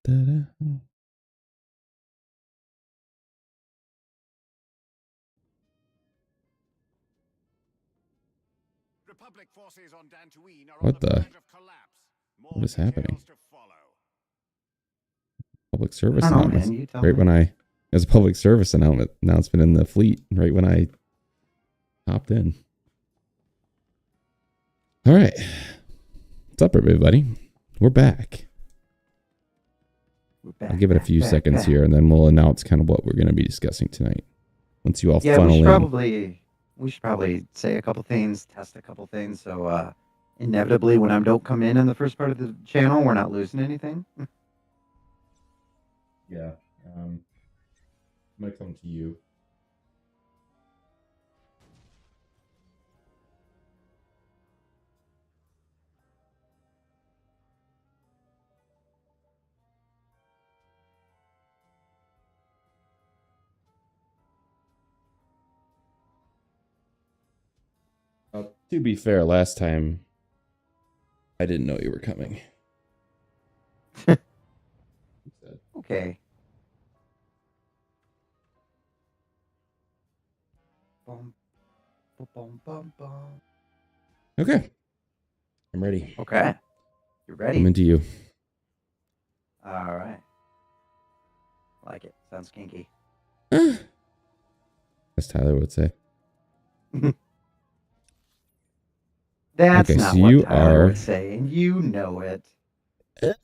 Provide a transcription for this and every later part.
Da-da. What the? What is happening? Public service I don't know, man. announcement. You tell Right me. when as a public service announcement in the fleet, right when I hopped in. All right. What's up, everybody? We're back. I'll give it a few seconds here, and then we'll announce kind of what we're going to be discussing tonight. Once you all funnel in. We should probably say a couple things, test a couple things, so inevitably when I don't come in the first part of the channel, we're not losing anything. Yeah. I'm going to come to you. To be fair, last time I didn't know you were coming. Okay. Bum, bum, bum, bum. Okay. I'm ready. Okay. You're ready? I'm into you. All right. Like it. Sounds kinky. As Tyler would say. That's okay, not so what you Tyler are would say, and you know it. Is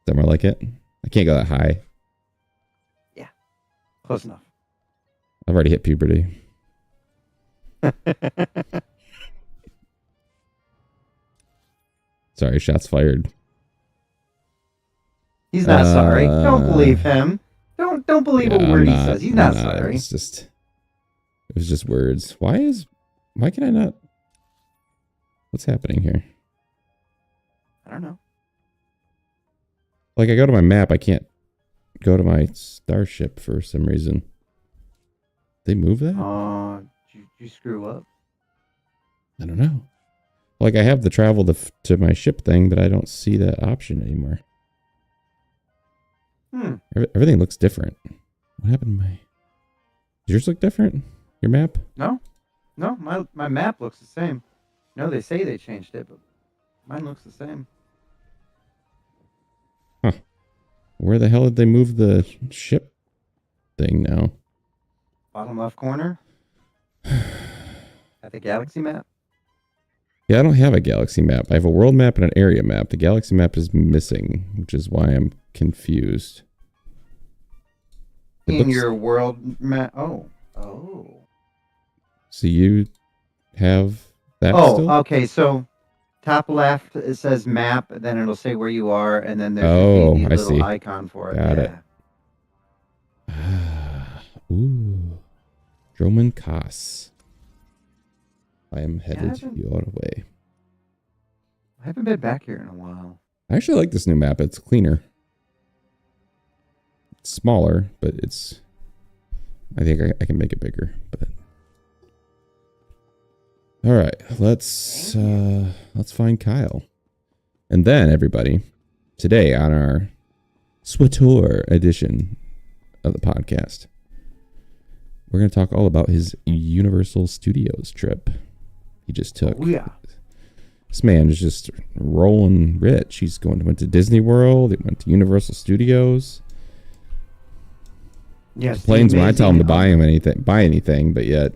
that more like it? I can't go that high. Yeah. Close enough. I've already hit puberty. Sorry, shots fired. He's not sorry. Don't believe him. Don't believe a word he says. He's not sorry. It was just words. Why can I not? What's happening here? I don't know. Like I go to my map, I can't go to my starship for some reason. They move that? Did you screw up? I don't know. Like I have the travel to my ship thing, but I don't see that option anymore. Everything looks different. What happened to my... Does yours look different? Your map? No. My map looks the same. No, they say they changed it, but mine looks the same. Huh. Where the hell did they move the ship thing now? Bottom left corner. At the galaxy map. Yeah, I don't have a galaxy map. I have a world map and an area map. The galaxy map is missing, which is why I'm confused. Your world map. Oh. So you have that still? Okay. So top left, it says map, then it'll say where you are, and then there's a little icon for it. Got it. Ooh. Droman Koss. I am headed your way. I haven't been back here in a while. I actually like this new map. It's cleaner. It's smaller, but it's... I think I can make it bigger, but... All right, let's find Kyle. And then, everybody, today on our SWTOR edition of the podcast, we're going to talk all about his Universal Studios trip he just took. Oh, yeah. This man is just rolling rich. He's went to Disney World. He went to Universal Studios. Yes. Complains when I tell him to buy anything, but yet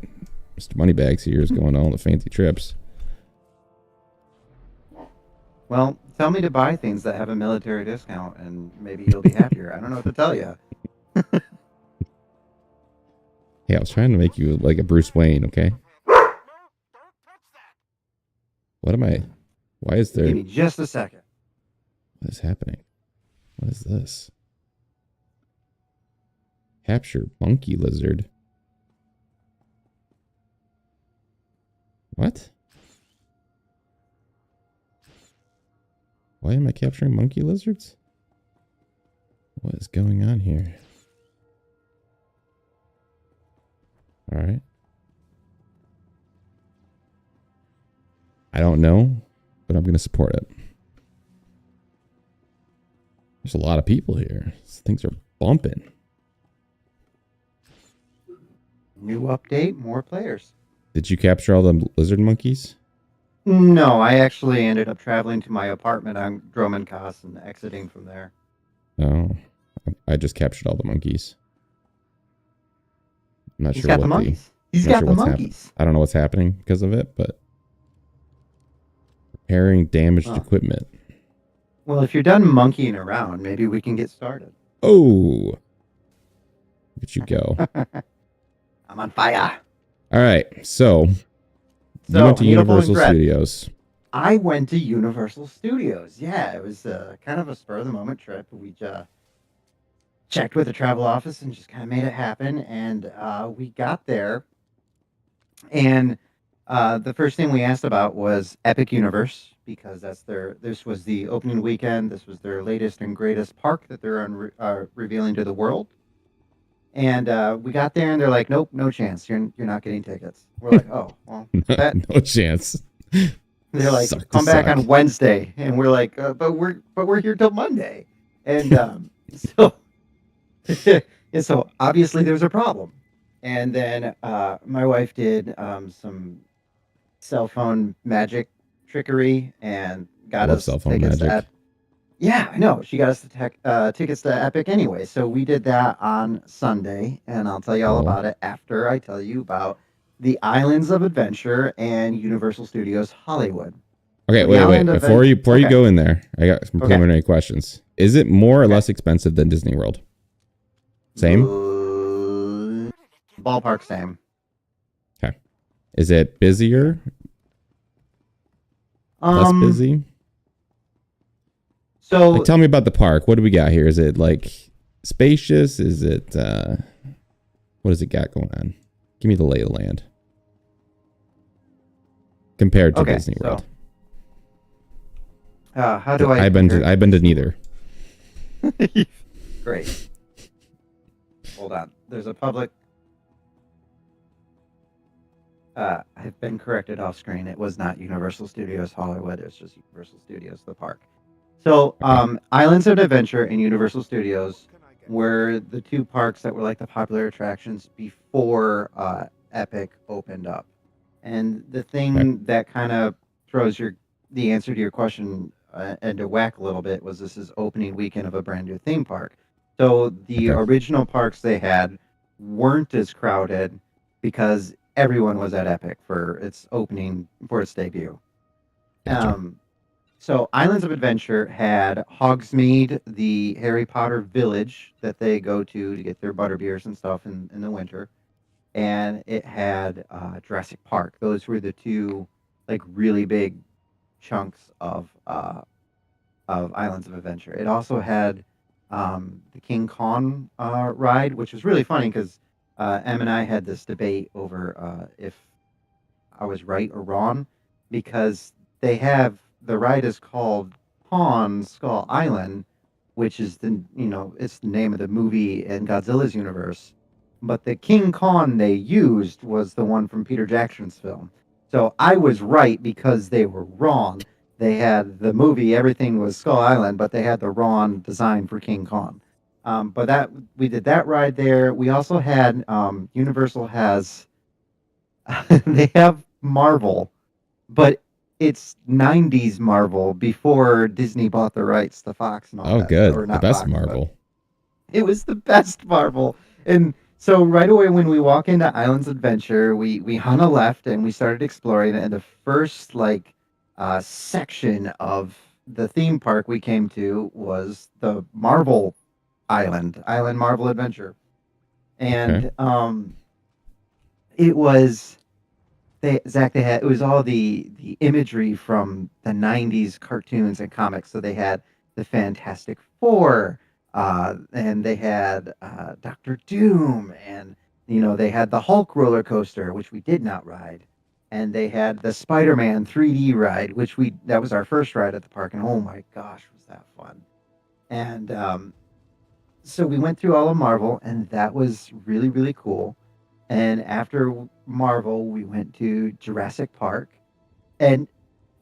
Mr. Moneybags here is going on all the fancy trips. Well, tell me to buy things that have a military discount, and maybe you'll be happier. I don't know what to tell you. Hey, I was trying to make you like a Bruce Wayne, okay? What am I? Why is there... Give me just a second. What is happening? What is this? Capture monkey lizard. What? Why am I capturing monkey lizards? What is going on here? All right. I don't know, but I'm going to support it. There's a lot of people here. Things are bumping. New update, more players. Did you capture all the lizard monkeys? No, I actually ended up traveling to my apartment on Dromancos and exiting from there. Oh, I just captured all the monkeys. I'm not He's sure got what the the monkeys. He's I'm not got sure the what's monkeys. I don't know what's happening because of it, but repairing damaged Oh. equipment. Well, if you're done monkeying around, maybe we can get started. Oh, look at you go. I'm on fire. All right, so you went to Universal Studios. I went to Universal Studios. Yeah, it was kind of a spur of the moment trip. We checked with the travel office and just kind of made it happen. And we got there, and the first thing we asked about was Epic Universe because this was the opening weekend. This was their latest and greatest park that they're revealing to the world. And we got there, and they're like, "Nope, no chance. You're not getting tickets." We're like, "Oh, well, No chance. They're like, "Come back on Wednesday," and we're like, "But we're here till Monday," and so and so obviously there's a problem. And then my wife did some cell phone magic trickery and got us cell phone tickets magic. Yeah, I know. She got us the tickets to Epic anyway. So we did that on Sunday, and I'll tell you all about it after I tell you about the Islands of Adventure and Universal Studios Hollywood. Okay, so wait. Before you go in there, I got some preliminary questions. Is it more or less expensive than Disney World? Same? Ballpark same. Okay. Is it busier? Less busy? So like, tell me about the park. What do we got here? Is it like spacious? Is it what does it got going on? Give me the lay of the land compared to Disney World. How do I've been to neither. Great. Hold on. There's a public. I've been corrected off screen. It was not Universal Studios Hollywood. It's just Universal Studios the park. So, Islands of Adventure and Universal Studios were the two parks that were like the popular attractions before Epic opened up. And the thing that kind of throws the answer to your question into whack a little bit was this is opening weekend of a brand new theme park. So the original parks they had weren't as crowded because everyone was at Epic for its debut. Gotcha. So Islands of Adventure had Hogsmeade, the Harry Potter village that they go to get their butterbeers and stuff in the winter. And it had Jurassic Park. Those were the two like really big chunks of Islands of Adventure. It also had the King Kong ride, which was really funny because Em and I had this debate over if I was right or wrong because the ride is called Pawn Skull Island, which is it's the name of the movie in Godzilla's universe. But the King Kong they used was the one from Peter Jackson's film. So I was right because they were wrong. They had the movie, everything was Skull Island, but they had the wrong design for King Kong. But we did that ride there. We also had Universal has they have Marvel, but it's 90s Marvel before Disney bought the rights to Fox and all that. Oh, good. Or not the best Fox, Marvel. It was the best Marvel. And so right away when we walk into Islands Adventure, we hung a left and we started exploring it. And the first section of the theme park we came to was the Marvel Island Marvel Adventure. And it was it was all the imagery from the 90s cartoons and comics. So they had the Fantastic Four, and they had Doctor Doom, and they had the Hulk roller coaster, which we did not ride, and they had the Spider-Man 3D ride, which that was our first ride at the park, and oh my gosh, was that fun. And so we went through all of Marvel, and that was really, really cool. And after Marvel, we went to Jurassic Park. And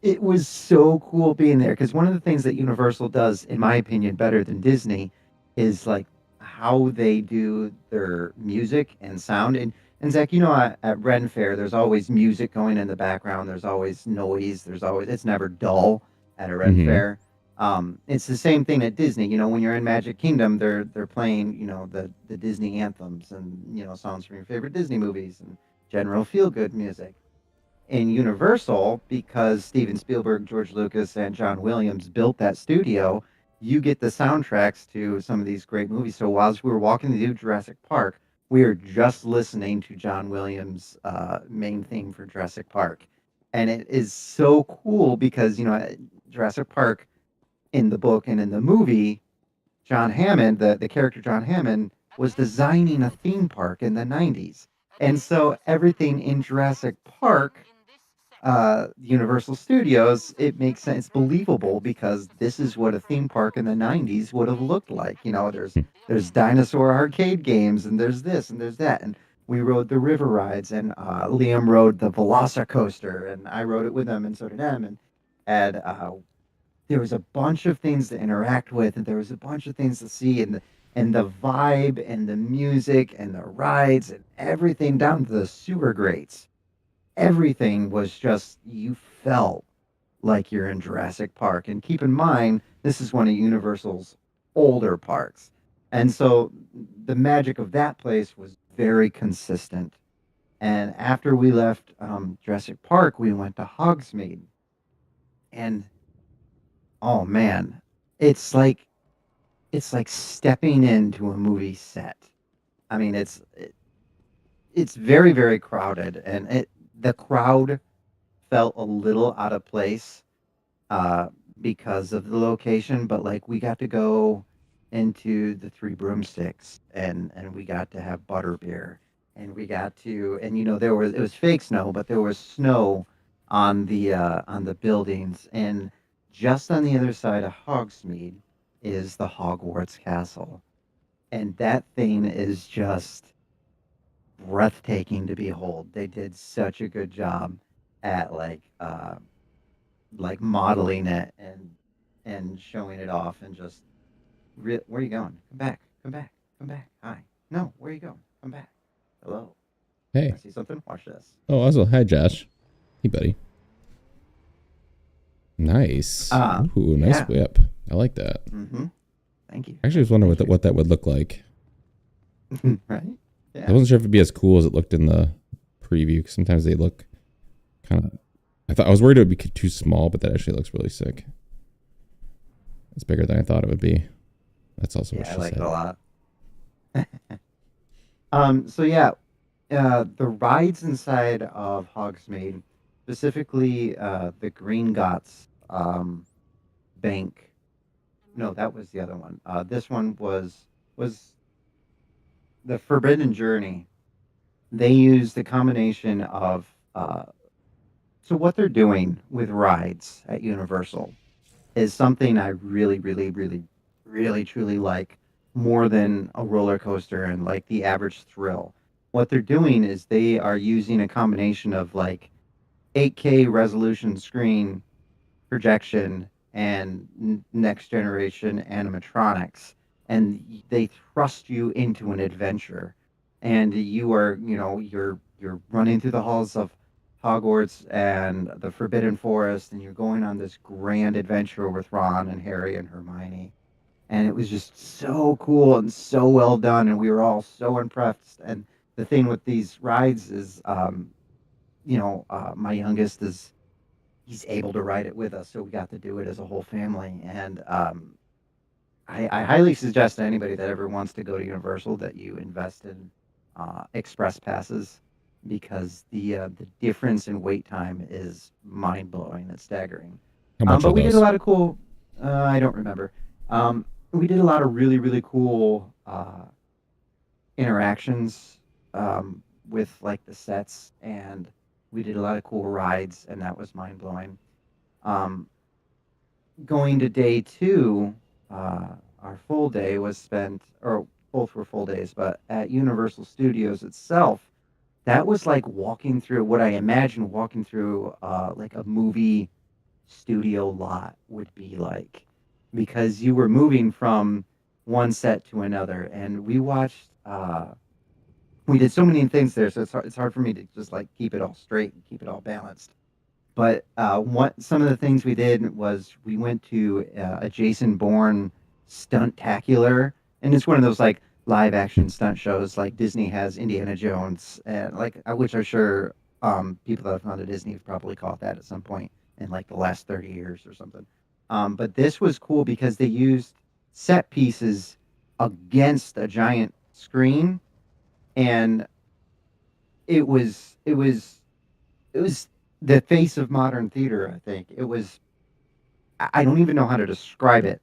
it was so cool being there because one of the things that Universal does, in my opinion, better than Disney is like how they do their music and sound. And Zach, at Ren Fair, there's always music going in the background. There's always noise. It's never dull at a Ren Mm-hmm. Fair. It's the same thing at Disney. When you're in Magic Kingdom, they're playing, the Disney anthems and songs from your favorite Disney movies and general feel good music in Universal, because Steven Spielberg, George Lucas, and John Williams built that studio, you get the soundtracks to some of these great movies. So whilst we were walking through Jurassic Park, we were just listening to John Williams' main theme for Jurassic Park. And it is so cool because, Jurassic Park in the book and in the movie, John Hammond, the character John Hammond, was designing a theme park in the 90s. And so everything in Jurassic Park, Universal Studios, it makes sense. It's believable because this is what a theme park in the 90s would have looked like. There's dinosaur arcade games and there's this and there's that. And we rode the river rides and Liam rode the Velocicoaster and I rode it with him and so did Em. And there was a bunch of things to interact with and there was a bunch of things to see and the vibe and the music and the rides and everything down to the sewer grates, everything was just, you felt like you're in Jurassic Park. And keep in mind, this is one of Universal's older parks. And so the magic of that place was very consistent. And after we left Jurassic Park, we went to Hogsmeade. And oh man, it's like it's like stepping into a movie set. I mean, it's very very crowded, and the crowd felt a little out of place uh, because of the location. But like we got to go into the Three Broomsticks, and we got to have butterbeer, and we got to, and it was fake snow, but there was snow on the buildings, and just on the other side of Hogsmeade is the Hogwarts Castle, and that thing is just breathtaking to behold. They did such a good job at like modeling it and showing it off and just where are you going? Come back, come back, come back. Hi. No, where are you going? Come back. Hello. I Hey. see something. Watch this. Oh, also, hi, Josh. Hey, buddy. Nice. Ooh, nice Yeah. whip. I like that. Mm-hmm. Thank you. I actually was wondering Thank what that would look like. you. Right? I Yeah. wasn't sure if it'd be as cool as it looked in the preview. 'Cause sometimes they look kind of. I was worried it would be too small, but that actually looks really sick. It's bigger than I thought it would be. That's also what Yeah, I she like it said. a lot. So yeah, the rides inside of Hogsmeade, specifically the Green Gots bank. No, that was the other one. This one was the Forbidden Journey. They used a combination of so what they're doing with rides at Universal is something I really, really, really, really, truly like more than a roller coaster and like the average thrill. What they're doing is they are using a combination of like 8K resolution screen projection and next generation animatronics, and they thrust you into an adventure, and you are, you're running through the halls of Hogwarts and the Forbidden Forest, and you're going on this grand adventure with Ron and Harry and Hermione. And it was just so cool and so well done, and we were all so impressed. And the thing with these rides is, my youngest is he's able to ride it with us, so we got to do it as a whole family. And I highly suggest to anybody that ever wants to go to Universal that you invest in express passes because the difference in wait time is mind blowing. It's staggering. How much are But we did a those? lot of cool. I don't remember. We did a lot of really really cool interactions with like the sets, and we did a lot of cool rides, and that was mind blowing. Um, Going to day two, our full day was spent, or both were full days, but at Universal Studios itself, that was like walking through what I imagine walking through like a movie, studio lot would be like, because you were moving from one set to another, and we did so many things there, so it's hard for me to just like keep it all straight and keep it all balanced. But some of the things we did was we went to a Jason Bourne stuntacular, and it's one of those like live action stunt shows like Disney has Indiana Jones, and like which I'm sure people that have gone to Disney have probably caught that at some point in like the last 30 years or something. But this was cool because they used set pieces against a giant screen, and it was the face of modern theater. I think it was. I don't even know how to describe it.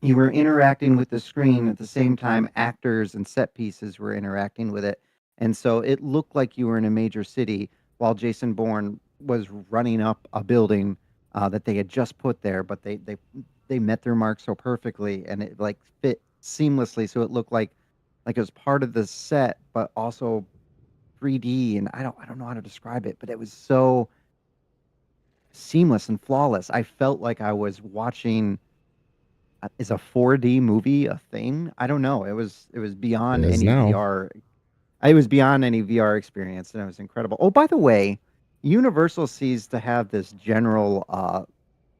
You were interacting with the screen at the same time actors and set pieces were interacting with it, and so it looked like you were in a major city while Jason Bourne was running up a building that they had just put there, but they met their mark so perfectly, and it like fit seamlessly, so it looked like it was part of the set, but also 3D, and I don't know how to describe it, but it was so seamless and flawless. I felt like I was watching is a 4D movie a thing? I don't know. It was It beyond is any now. VR. It was beyond any VR experience, and it was incredible. Oh, by the way, Universal seems to have this general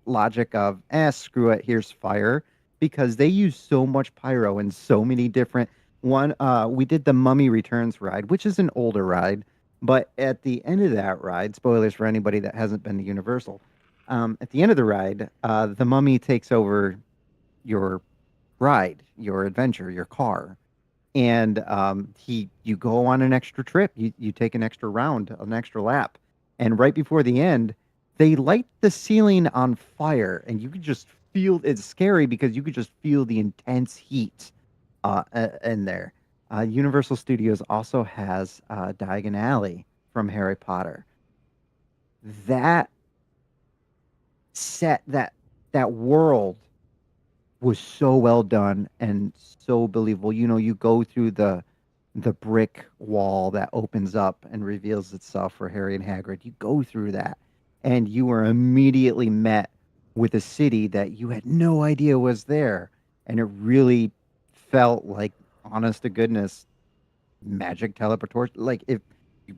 logic of, screw it, here's fire, because they use so much pyro and so many different. We did the Mummy Returns ride, which is an older ride, but at the end of that ride, spoilers for anybody that hasn't been to Universal, at the end of the ride, the Mummy takes over your ride, your adventure, your car, and you go on an extra trip. You take an extra round, an extra lap, and right before the end, they light the ceiling on fire, and you could just feel it's scary because you could just feel the intense heat in there. Universal Studios also has Diagon Alley from Harry Potter. That that world was so well done and so believable. You go through the brick wall that opens up and reveals itself for Harry and Hagrid. You go through that, and you are immediately met with a city that you had no idea was there, and it really felt like, honest to goodness, magic teleportation. Like if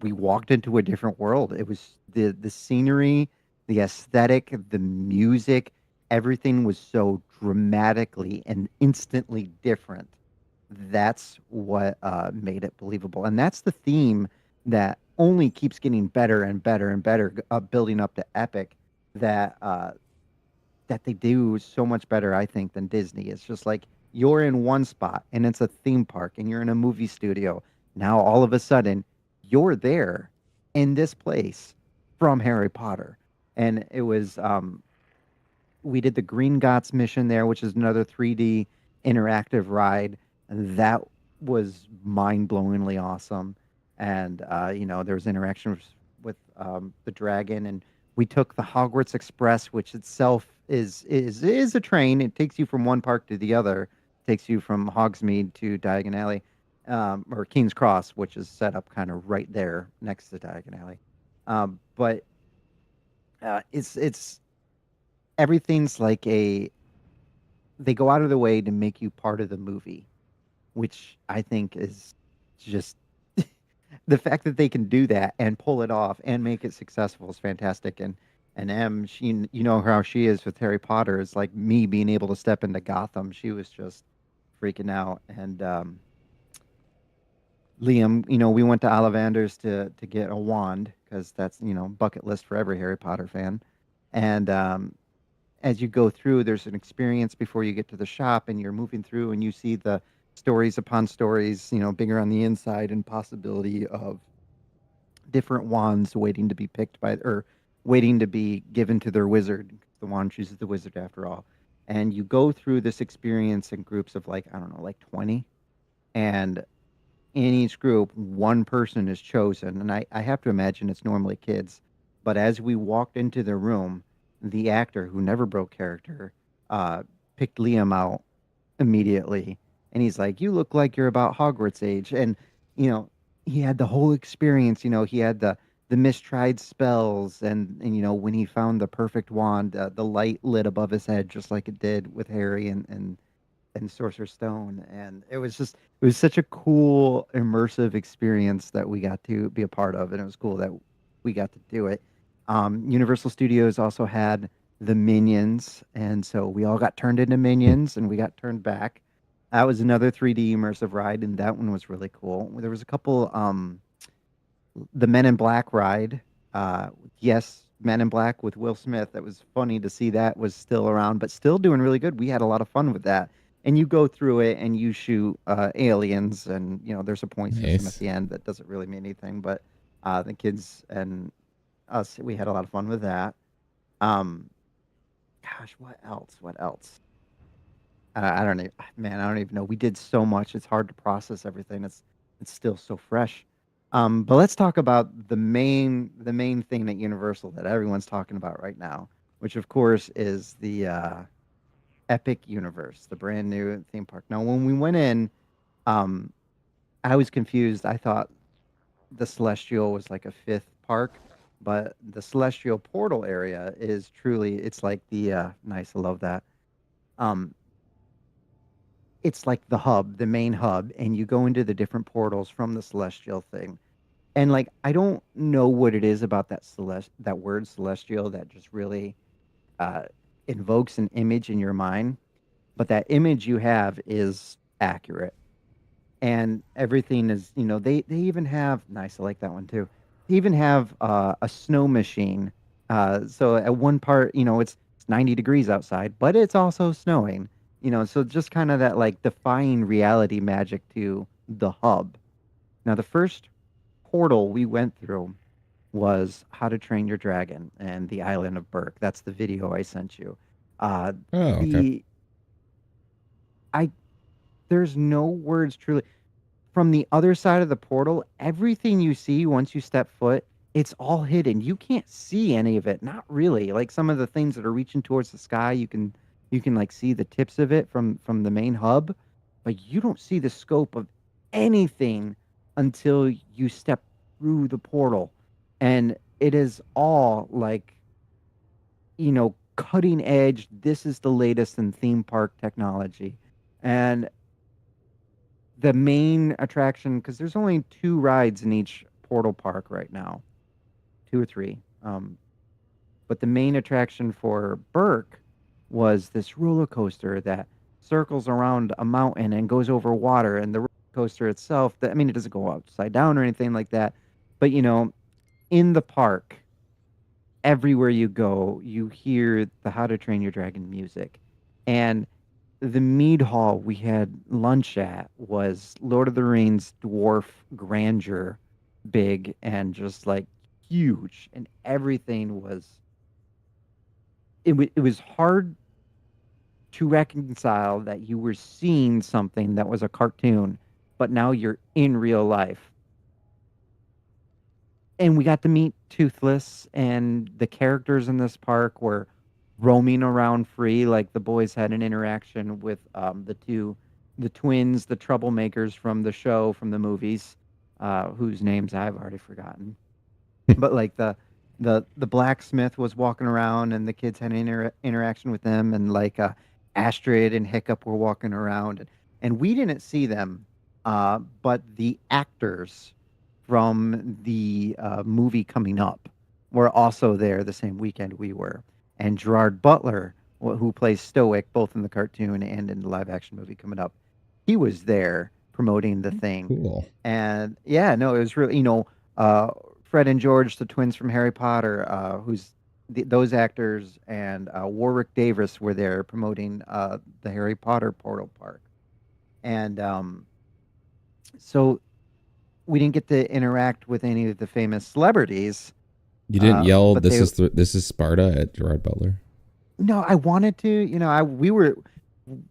we walked into a different world, it was the scenery, the aesthetic, the music, everything was so dramatically and instantly different. That's what made it believable, and that's the theme that only keeps getting better and better and better, building up to epic. That they do so much better, I think, than Disney. It's just like you're in one spot and it's a theme park and you're in a movie studio. Now all of a sudden you're there in this place from Harry Potter. And it was we did the Green Gots mission there, which is another 3D interactive ride. And that was mind-blowingly awesome. And there was interaction with the dragon, and we took the Hogwarts Express, which itself is a train. It takes you from one park to the other. It takes you from Hogsmeade to Diagon Alley, or King's Cross, which is set up kind of right there next to Diagon Alley. But it's everything's like they go out of the way to make you part of the movie, which I think is just the fact that they can do that and pull it off and make it successful is fantastic. And you know how she is with Harry Potter. It's like me being able to step into Gotham. She was just freaking out. And Liam, we went to Ollivander's to get a wand because that's bucket list for every Harry Potter fan. And as you go through, there's an experience before you get to the shop, and you're moving through, and you see the stories upon stories, bigger on the inside, and possibility of different wands waiting to be picked by, or waiting to be given to their wizard. The wand chooses the wizard after all. And you go through this experience in groups of like, I don't know, like 20. And in each group, one person is chosen. And I have to imagine it's normally kids. But as we walked into the room, the actor who never broke character picked Liam out immediately. And he's like, "You look like you're about Hogwarts age." And, you know, he had the whole experience. He had the mistried spells, and when he found the perfect wand, the light lit above his head just like it did with Harry and Sorcerer's Stone, and it was such a cool immersive experience that we got to be a part of, and it was cool that we got to do it. Universal Studios also had the Minions, and so we all got turned into Minions, and we got turned back. That was another 3D immersive ride, and that one was really cool. There was a couple, the Men in Black ride. Yes, Men in Black with Will Smith. That was funny to see that was still around, but still doing really good. We had a lot of fun with that. And you go through it and you shoot aliens, and there's a point system at Nice. the end that doesn't really mean anything. But the kids and us, we had a lot of fun with that. Um, Gosh, what else? What else? I don't even, man, I don't even know. We did so much. It's hard to process everything. It's still so fresh. But let's talk about the main thing at Universal that everyone's talking about right now, which of course is the Epic Universe, the brand new theme park. Now, when we went in, um, I was confused. I thought the Celestial was like a fifth park, but the Celestial Portal area is truly, it's like the nice. I love that. Um, it's like the hub, the main hub, and you go into the different portals from the Celestial thing. And like I don't know what it is about that word celestial that just really uh invokes an image in your mind, but that image you have is accurate. And everything is, they even have nice, I like that one too. They even have a snow machine. So at one part, it's 90 degrees outside, but it's also snowing. So just kind of that like defying reality magic to the hub. Now the first portal we went through was How to Train Your Dragon and the Island of Berk. That's the video I sent you. Uh, Oh, okay. the I There's no words truly. From the other side of the portal, everything you see once you step foot, it's all hidden. You can't see any of it. Not really. Like some of the things that are reaching towards the sky, you can like see the tips of it from the main hub, but you don't see the scope of anything until you step through the portal. And it is all like, cutting edge. This is the latest in theme park technology. And the main attraction, because there's only two rides in each portal park right now, two or three. But the main attraction for Burke was this roller coaster that circles around a mountain and goes over water. And the roller coaster itself, I mean, it doesn't go upside down or anything like that. But, in the park, everywhere you go, you hear the How to Train Your Dragon music. And the mead hall we had lunch at was Lord of the Rings dwarf grandeur, big and just like huge, and everything was it was hard to reconcile that you were seeing something that was a cartoon, but now you're in real life. And we got to meet Toothless, and the characters in this park were roaming around free. Like the boys had an interaction with the twins, the troublemakers from the show, from the movies, whose names I've already forgotten. But like the blacksmith was walking around, and the kids had an interaction with them, and like Astrid and Hiccup were walking around, and we didn't see them, but the actors from the movie coming up were also there the same weekend we were, and Gerard Butler, who plays Stoic both in the cartoon and in the live action movie coming up, he was there promoting the thing. Cool. And yeah, no, it was really, uh, Fred and George, the twins from Harry Potter, those actors, and Warwick Davis were there promoting the Harry Potter Portal Park. And so we didn't get to interact with any of the famous celebrities, You didn't yell, but they, this is Sparta" at Gerard Butler. no, I wanted to,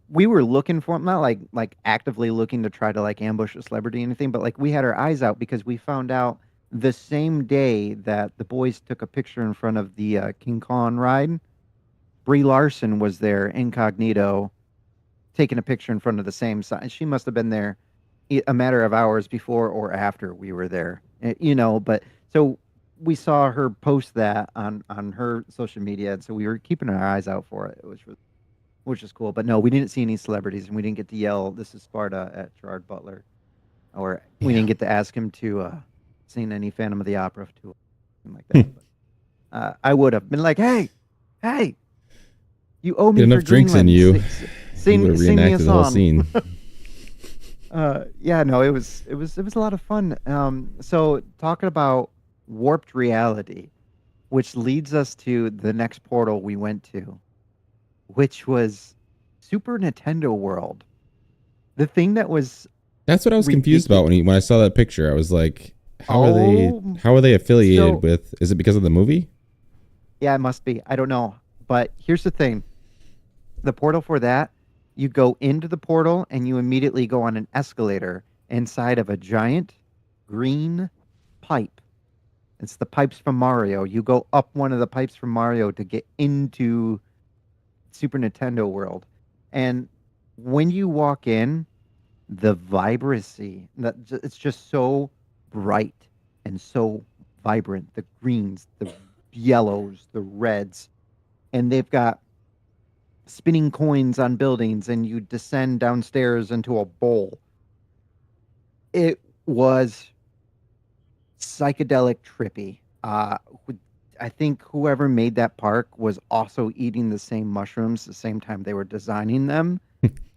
we were looking for him, not like actively looking to try to like ambush a celebrity or anything, but like we had our eyes out because we found out the same day that the boys took a picture in front of the King Kong ride. Brie Larson was there incognito taking a picture in front of the same sign. She must have been there a matter of hours before or after we were there. But so we saw her post that on her social media, and so we were keeping our eyes out for it, which was cool. But no, we didn't see any celebrities, and we didn't get to yell "This is Sparta" at Gerard Butler, or we Yeah. didn't get to ask him to sing any Phantom of the Opera to him like that. But I would have been like, hey, you owe Get me for enough drinks in Greenland. you. You would have Sing me a reenacted the whole song. scene. Yeah, no, it was a lot of fun. So talking about warped reality, which leads us to the next portal we went to, which was Super Nintendo World. The thing that was That's what I was confused ridiculous. about when I saw that picture. I was like, Oh, how are they affiliated so with? Is it because of the movie? yeah, it must be. I don't know. But here's the thing. The portal for that, you go into the portal and you immediately go on an escalator inside of a giant green pipe. It's the pipes from Mario. You go up one of the pipes from Mario to get into Super Nintendo World. And when you walk in, the vibrancy, it's just so bright and so vibrant. The greens, the yellows, the reds, and they've got spinning coins on buildings, and you descend downstairs into a bowl. It was psychedelic trippy. I think whoever made that park was also eating the same mushrooms the same time they were designing them.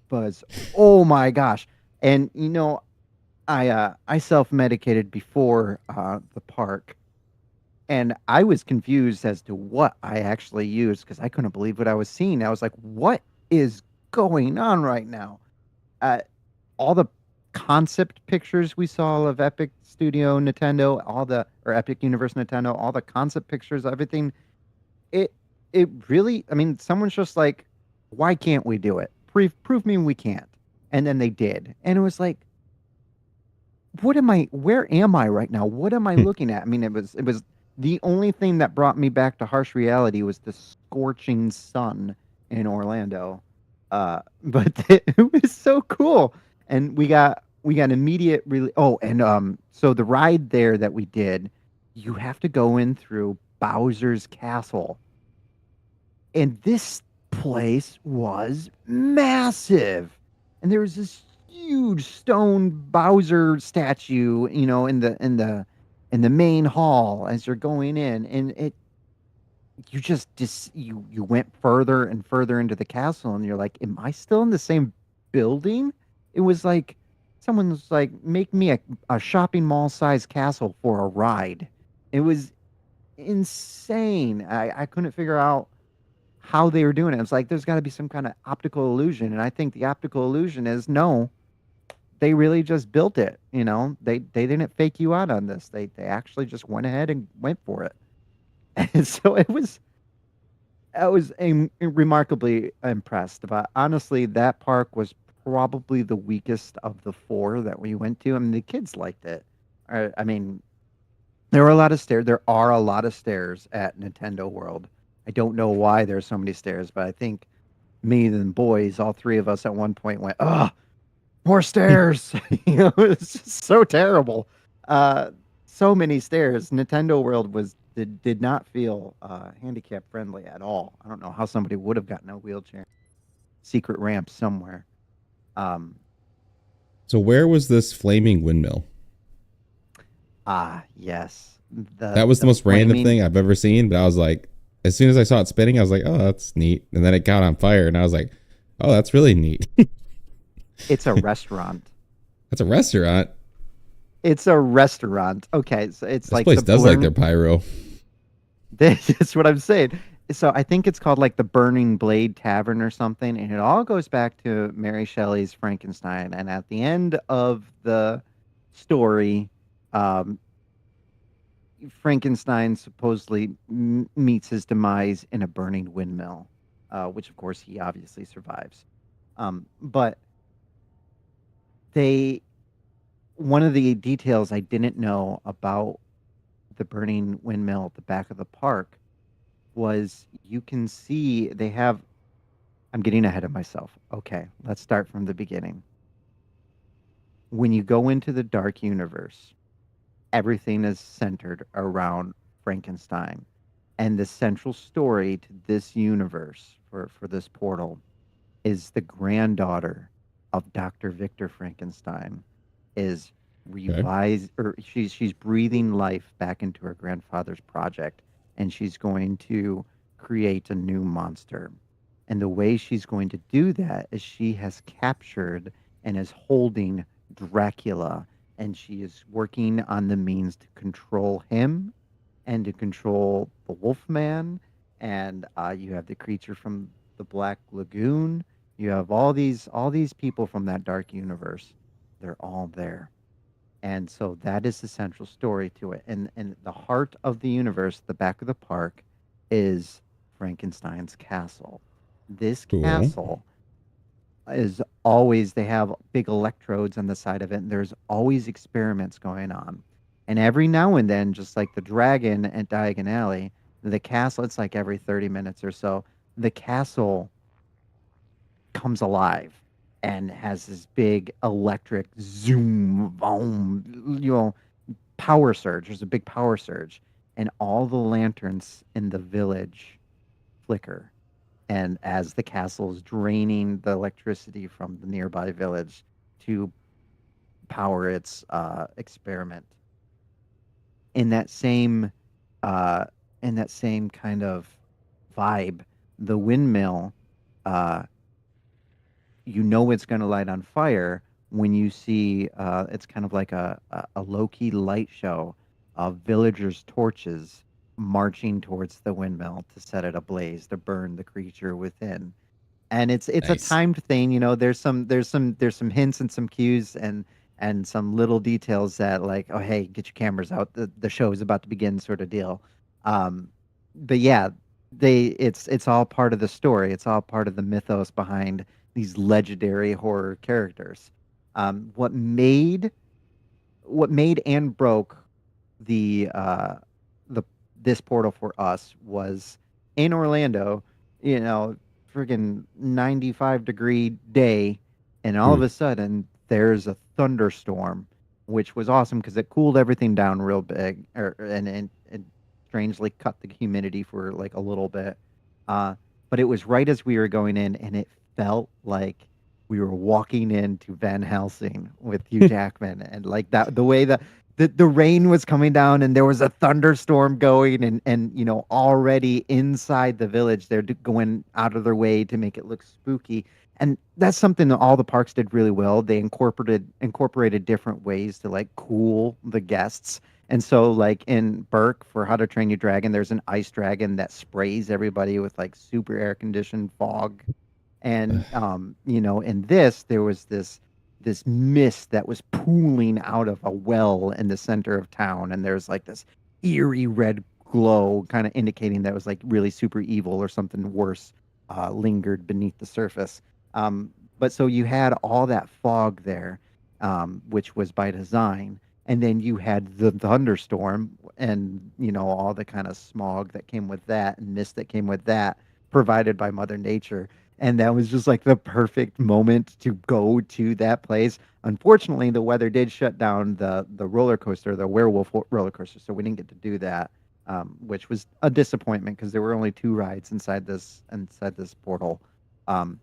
Was oh my gosh! And I self medicated before the park, and I was confused as to what I actually used because I couldn't believe what I was seeing. I was like, "What is going on right now?" Uh, all the concept pictures we saw of Epic Studio Nintendo, or Epic Universe Nintendo, all the concept pictures, everything. It it really, I mean, someone's just like, why can't we do it? Prove me we can't. And then they did. And it was like, where am I right now? What am I looking at? I mean, it was the only thing that brought me back to harsh reality was the scorching sun in Orlando. But it was so cool. And we got immediate really and so the ride there that we did, you have to go in through Bowser's Castle. And this place was massive. And there was this huge stone Bowser statue, in the main hall as you're going in, and you you went further and further into the castle, and you're like, am I still in the same building? It was like someone was like, make me a shopping mall size castle for a ride. It was insane. I couldn't figure out how they were doing it. It's like there's got to be some kind of optical illusion, and I think the optical illusion is no, they really just built it. They didn't fake you out on this. They actually just went ahead and went for it. And so I was remarkably impressed. But honestly, that park was probably the weakest of the four that we went to. I mean, the kids liked it. I mean, there were a lot of stairs. There are a lot of stairs at Nintendo World. I don't know why there's so many stairs, but I think me and the boys, all three of us at one point went, "Oh, more stairs!" It's just so terrible. Uh, so many stairs. Nintendo World did not feel handicap friendly at all. I don't know how somebody would have gotten a wheelchair. Secret ramp somewhere. Um, So where was this flaming windmill? yes, That was the the most random flaming. thing I've ever seen, but I was like, as soon as I saw it spinning, I was like, oh, that's neat. And then it got on fire, and I was like, oh, that's really neat. It's a restaurant. That's a restaurant. It's a restaurant. Okay, so it's This like place the does like burn. their pyro. That's what I'm saying. So I think it's called like the Burning Blade Tavern or something, and it all goes back to Mary Shelley's Frankenstein. And at the end of the story, um, Frankenstein supposedly meets his demise in a burning windmill, which of course he obviously survives. But they one of the details I didn't know about the burning windmill at the back of the park was you can see they have. I'm getting ahead of myself. Okay, let's start from the beginning. When you go into the dark universe, everything is centered around Frankenstein. And the central story to this universe for this portal is the granddaughter of Dr. Victor Frankenstein is Okay. revised, or she's breathing life back into her grandfather's project, and she's going to create a new monster. And the way she's going to do that is she has captured and is holding Dracula, and she is working on the means to control him and to control the Wolfman. And you have the creature from the Black Lagoon. You have all these people from that dark universe. They're all there. And so that is the central story to it. And the heart of the universe, the back of the park, is Frankenstein's castle. This Cool. castle is always, they have big electrodes on the side of it, and there's always experiments going on. And every now and then, just like the dragon at Diagon Alley, the castle, it's like every 30 minutes or so, the castle comes alive and has this big electric zoom, boom, power surge. There's a big power surge, and all the lanterns in the village flicker. And as the castle is draining the electricity from the nearby village to power its experiment, in that same uh, in that same kind of vibe, the windmill, uh, it's going to light on fire when you see it's kind of like a low key light show of villagers' torches marching towards the windmill to set it ablaze to burn the creature within. And it's a Nice. timed thing. There's some hints and some cues and some little details that, like, oh hey, get your cameras out, the show is about to begin, sort of deal. um but yeah, it's all part of the story. It's all part of the mythos behind these legendary horror characters. um what made what made and broke the the this portal for us was in Orlando, you know, friggin' 95-degree day, and all of Ooh. a sudden there's a thunderstorm, which was awesome because it cooled everything down real big, and strangely cut the humidity for like a little bit. Uh, but it was right as we were going in, and it felt like we were walking into Van Helsing with Hugh Jackman, and like that, the way that the rain was coming down and there was a thunderstorm going, and already inside the village they're going out of their way to make it look spooky. And that's something that all the parks did really well. They incorporated different ways to like cool the guests. And so, like in Burke for How to Train Your Dragon, there's an ice dragon that sprays everybody with like super air conditioned fog. And in this there was this mist that was pooling out of a well in the center of town, and there's like this eerie red glow kind of indicating that it was like really super evil or something worse lingered beneath the surface. But so you had all that fog there, which was by design. And then you had the thunderstorm, and all the kind of smog that came with that and mist that came with that, provided by Mother Nature. And that was just like the perfect moment to go to that place. Unfortunately, the weather did shut down the roller coaster, the werewolf roller coaster, so we didn't get to do that, which was a disappointment because there were only two rides inside this portal. Um,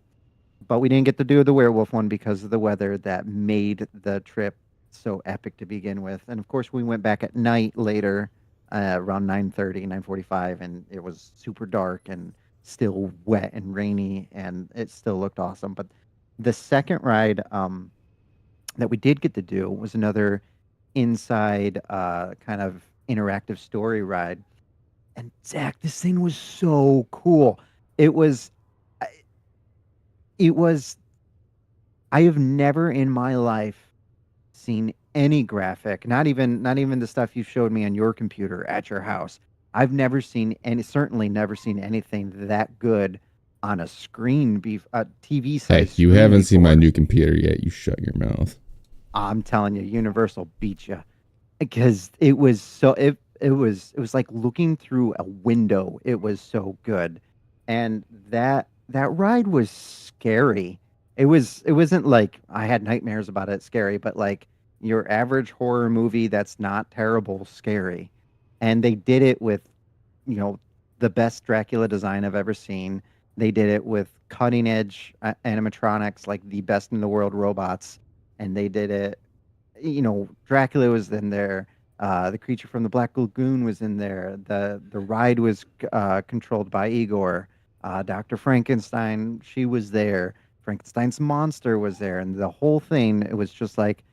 but we didn't get to do the werewolf one because of the weather that made the trip so epic to begin with. And of course, we went back at night later, around 9:30, 9:45, and it was super dark and still wet and rainy, and it still looked awesome. But the second ride that we did get to do was another inside kind of interactive story ride. And Zach, this thing was so cool. It was, it was I have never in my life seen any graphic, not even the stuff you showed me on your computer at your house. I've never seen any, certainly never seen anything that good on a TV Hey, size you screen haven't seen my before. new computer yet. You shut your mouth. I'm telling you, Universal beat you because it was like looking through a window. It was so good. And that ride was scary. It wasn't like I had nightmares about it scary, but like your average horror movie that's not terrible scary. And they did it with, you know, the best Dracula design I've ever seen. They did it with cutting edge animatronics, like the best in the world robots. And they did it, you know, Dracula was in there. The creature from the Black Lagoon was in there. The ride was controlled by Igor. Dr. Frankenstein, she was there. Frankenstein's monster was there, and the whole thing, it was just like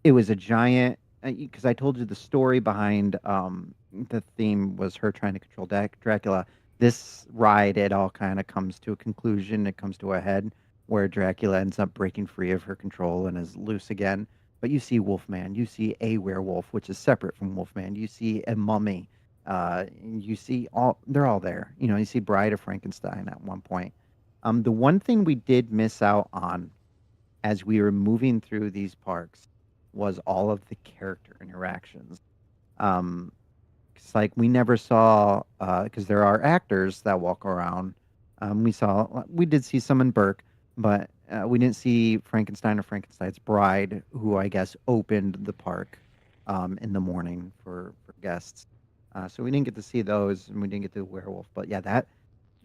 it was a giant. Because I told you the story behind the theme was her trying to control Dracula. This ride, it all kind of comes to a conclusion. It comes to a head where Dracula ends up breaking free of her control and is loose again. But you see Wolfman, you see a werewolf, which is separate from Wolfman. You see a mummy. You see all they're all there. You know, you see Bride of Frankenstein at one point. The one thing we did miss out on as we were moving through these parks was all of the character interactions. It's like we never saw because there are actors that walk around. We did see some in Burke, but we didn't see Frankenstein or Frankenstein's bride, who I guess opened the park in the morning for guests. So we didn't get to see those, and we didn't get the werewolf. But yeah,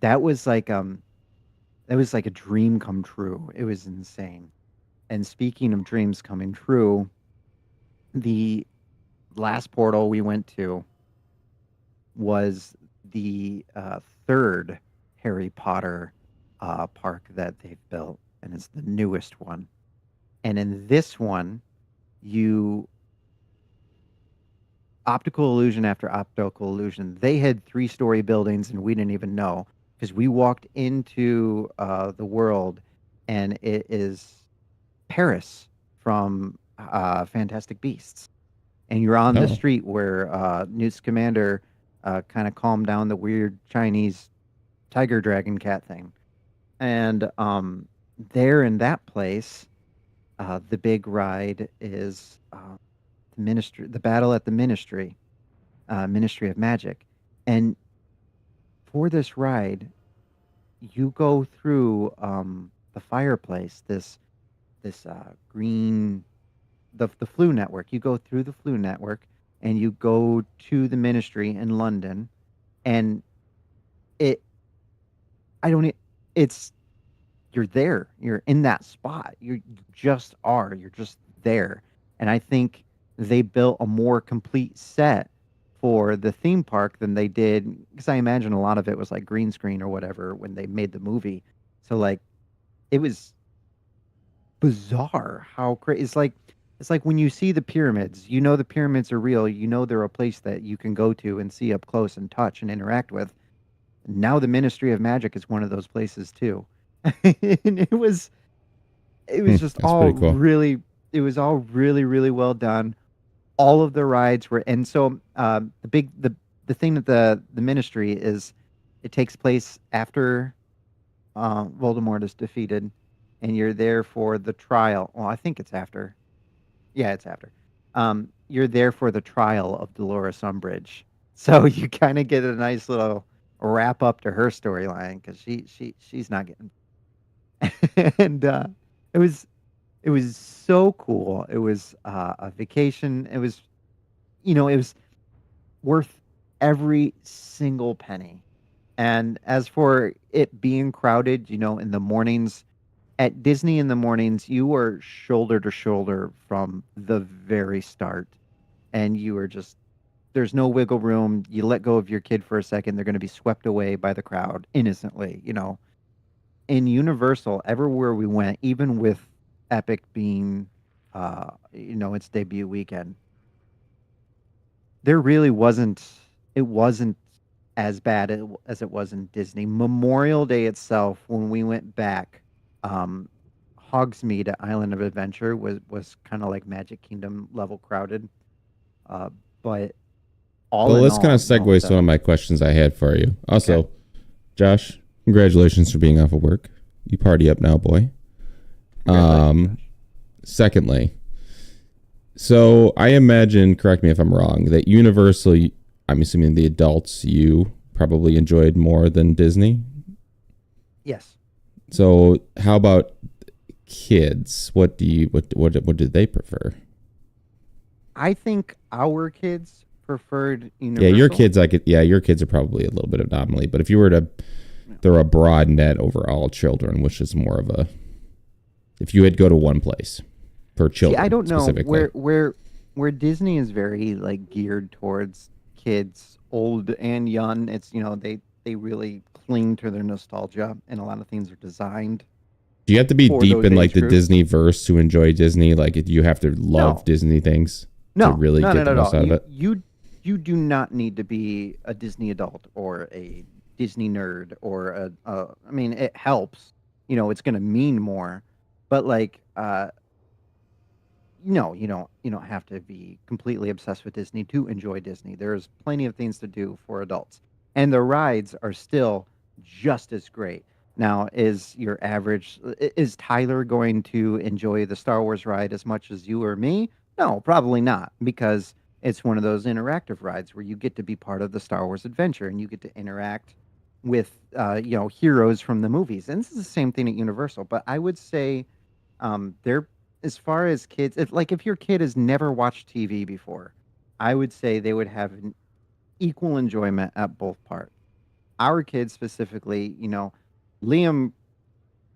that was like a dream come true. It was insane. And speaking of dreams coming true, the last portal we went to was the third Harry Potter park that they've built, and it's the newest one. And in this one, you optical illusion after optical illusion. They had 3-story buildings, and we didn't even know because we walked into the world, and it is Paris from Fantastic Beasts. And you're on the Oh. street where Newt Scamander kind of calmed down the weird Chinese tiger dragon cat thing. And there in that place, the big ride is the battle at the Ministry of Magic. And for this ride, you go through the fireplace, this green, the Flu Network. You go through the Flu Network, and you go to the Ministry in London, and it, I don't, it's, you're there. You're in that spot. You just are. You're just there. And I think they built a more complete set for the theme park than they did, because I imagine a lot of it was like green screen or whatever when they made the movie. So like, it was bizarre how crazy. It's like when you see the pyramids, you know the pyramids are real. You know they're a place that you can go to and see up close and touch and interact with. Now the Ministry of Magic is one of those places too. And it was just That's pretty cool. it was all really, really well done. All of the rides were, and so the thing that the Ministry is, it takes place after Voldemort is defeated, and you're there for the trial. Well, I think it's after. Yeah, it's after. You're there for the trial of Dolores Umbridge, so you kind of get a nice little wrap up to her storyline because she's not getting. And it was so cool. It was a vacation. It was worth every single penny. And as for it being crowded, in the mornings at Disney in the mornings, you were shoulder to shoulder from the very start. And you were just, there's no wiggle room. You let go of your kid for a second, they're going to be swept away by the crowd innocently. In Universal, everywhere we went, even with Epic being, its debut weekend, there really it wasn't as bad as it was in Disney. Memorial Day itself, when we went back, um, Hogsmeade at Island of Adventure was kind of like Magic Kingdom level crowded. Uh, but all Well, in let's kind all, of segue to one of my questions I had for you. Also, Okay. Josh, congratulations for being off of work. You party up now, boy. Congratulations. Secondly, so I imagine, correct me if I'm wrong, that Universal, I'm assuming the adults, you probably enjoyed more than Disney. Yes. So how about kids? What did they prefer? I think our kids preferred Yeah, your Universal. kids, your kids are probably a little bit of anomaly. But if you were to throw a broad net over all children, which is more of a, if you had to go to one place for See, I children don't know specifically. where Disney is very like geared towards kids, old and young. It's they really cling to their nostalgia, and a lot of things are designed Do you have to be for deep those in like age the groups. Disney verse to enjoy Disney? Like, do you have to love No, Disney things to no, really get not the at most all. out of it? You do not need to be a Disney adult or a Disney nerd or I mean, it helps. It's going to mean more, but like no, you don't have to be completely obsessed with Disney to enjoy Disney. There's plenty of things to do for adults. And the rides are still just as great. Now, is Tyler going to enjoy the Star Wars ride as much as you or me? No, probably not, because it's one of those interactive rides where you get to be part of the Star Wars adventure and you get to interact with heroes from the movies. And this is the same thing at Universal, but I would say they're as far as kids, if your kid has never watched TV before, I would say they would have an equal enjoyment at both parts. Our kids specifically, Liam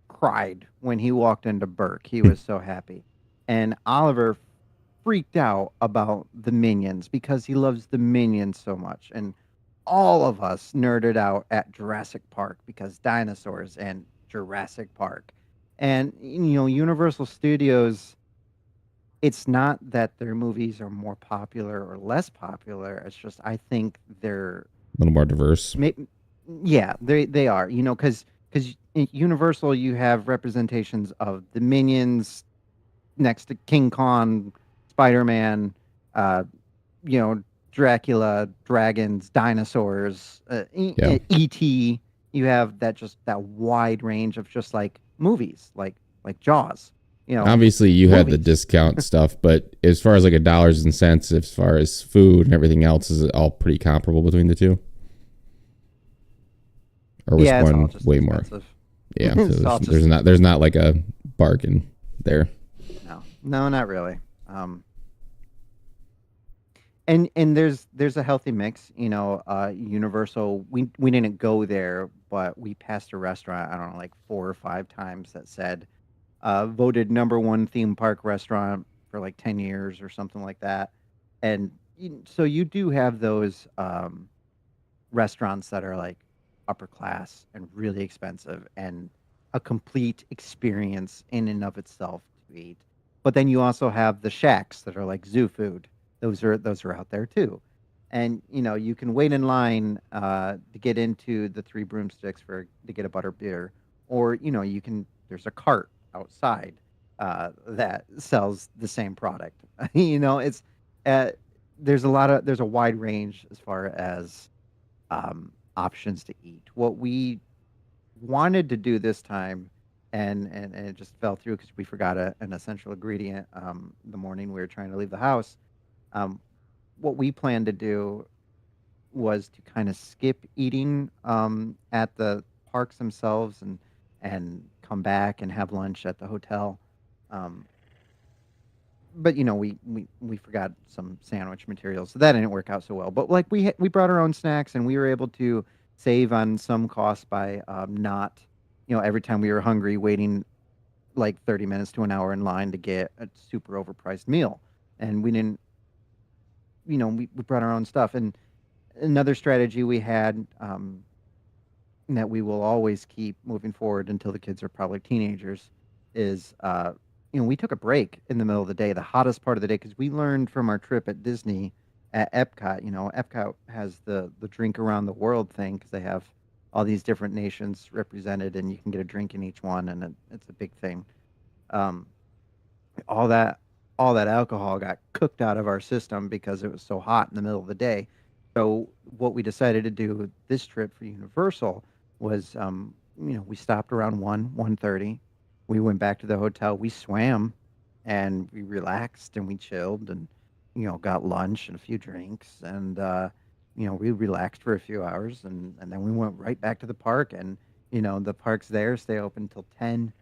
cried when he walked into Burke. He was so happy. And Oliver freaked out about the Minions because he loves the Minions so much. And all of us nerded out at Jurassic Park because dinosaurs and Jurassic Park. And Universal Studios, it's not that their movies are more popular or less popular. It's just I think they're A little more diverse. yeah, they are. Because Universal, you have representations of the Minions next to King Kong, Spider Man, uh, you know, Dracula, dragons, dinosaurs, Yeah. E.T. You have that wide range of just like movies, like Jaws. Obviously, you had the Movies. discount stuff, but as far as like a dollars and cents, as far as food and everything else, is it all pretty comparable between the two? Or was Yeah, it's all one just way more? expensive. Yeah, so It's all there's just not like a bargain there. no, not really. Um, and there's a healthy mix. Universal. We didn't go there, but we passed a restaurant. I don't know, like 4 or 5 times that said voted number one theme park restaurant for like 10 years or something like that. And so you do have those restaurants that are like upper class and really expensive and a complete experience in and of itself to eat. But then you also have the shacks that are like zoo food. Those are out there too. And you can wait in line to get into the Three Broomsticks to get a butter beer, or you can. There's a cart outside that sells the same product. It's uh, there's a wide range as far as options to eat. What we wanted to do this time, and it just fell through because we forgot an essential ingredient the morning we were trying to leave the house. Um, what we planned to do was to kind of skip eating at the parks themselves and come back and have lunch at the hotel. Um, but we forgot some sandwich materials, so that didn't work out so well. But like we brought our own snacks, and we were able to save on some costs by not, every time we were hungry, waiting like 30 minutes to an hour in line to get a super overpriced meal. And we didn't, we brought our own stuff. And another strategy we had that we will always keep moving forward until the kids are probably teenagers is we took a break in the middle of the day, the hottest part of the day, because we learned from our trip at Disney at Epcot. Epcot has the drink around the world thing because they have all these different nations represented, and you can get a drink in each one, and it's a big thing. um, all that all that alcohol got cooked out of our system because it was so hot in the middle of the day. So what we decided to do this trip for Universal was, we stopped around 1:30. We went back to the hotel. We swam, and we relaxed and we chilled and got lunch and a few drinks, and we relaxed for a few hours, and then we went right back to the park. And the parks there stay open till 10,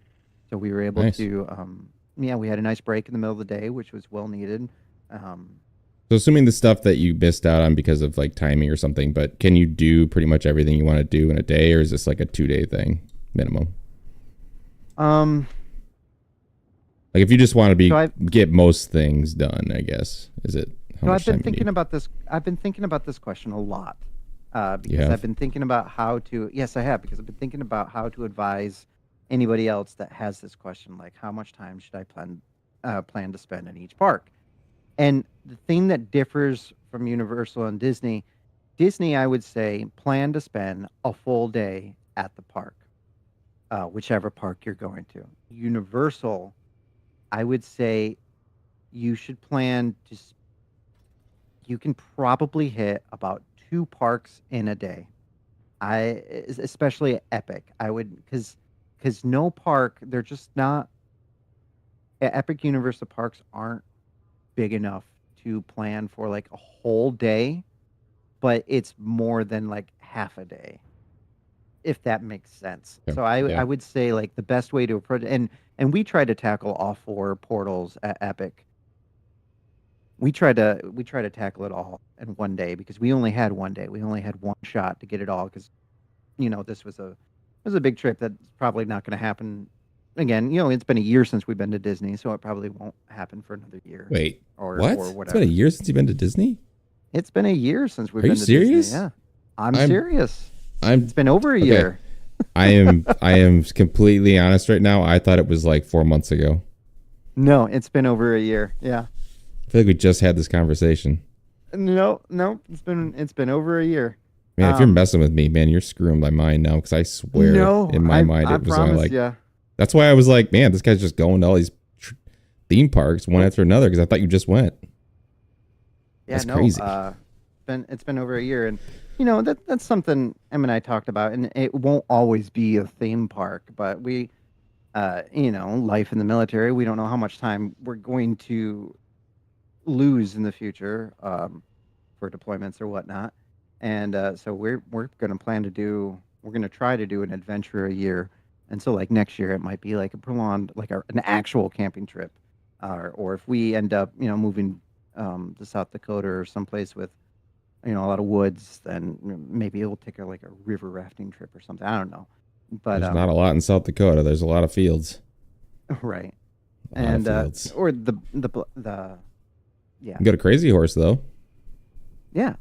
so we were able Nice. to, yeah, we had a nice break in the middle of the day, which was well needed. Um, So assuming the stuff that you missed out on because of like timing or something, but can you do pretty much everything you want to do in a day, or is this like a 2 day thing minimum? Um, Like if you just want to so be I get most things done, I guess is it how so I've much been time you thinking need? about this. I've been thinking about this question a lot, You because I've have been thinking about how to. Yes, I have, because I've been thinking about how to advise anybody else that has this question, like how much time should I plan to spend in each park? And the thing that differs from Universal and Disney, Disney, I would say, plan to spend a full day at the park, whichever park you're going to. Universal, I would say you should plan to. You can probably hit about two parks in a day. Especially Epic. I would, because no park, they're just not. Epic Universal parks aren't big enough to plan for like a whole day, but it's more than like half a day, if that makes sense. okay. So I Yeah. would say like the best way to approach, and we tried to tackle all four portals at Epic. We try to tackle it all in one day, because we only had one day. We only had one shot to get it all, because this was a big trip that's probably not going to happen again. It's been a year since we've been to Disney, so it probably won't happen for another year Wait, or what? It's been a whatever. year since you've been to Disney. It's been a year since we've Are you been to Disney. serious? Yeah, I'm I'm serious. It's I'm been over a okay. year. I am completely honest right now. I thought it was like 4 months ago. No, it's been over a year. Yeah. I feel like we just had this conversation. No, no, it's been over a year. Man, if you're Um, messing with me, man, you're screwing my mind now. Because I swear, no, in my I mind, I it was only promise like. you. That's why I was like, man, this guy's just going to all these theme parks one Nope. after another. Because I thought you just went. Yeah, That's no. crazy. It's been over a year, and that's something Em and I talked about, and it won't always be a theme park, but life in the military, we don't know how much time we're going to lose in the future, for deployments or whatnot. And so we're going to plan to do we're going to try to do an adventure a year. And so like next year it might be like a prolonged, like an actual camping trip, or if we end up moving to South Dakota or someplace with a lot of woods, then maybe we'll take like a river rafting trip or something. I don't know, but There's not a lot in South Dakota. There's a lot of fields. right. A lot of And fields. or the yeah. You got a crazy horse though. Yeah,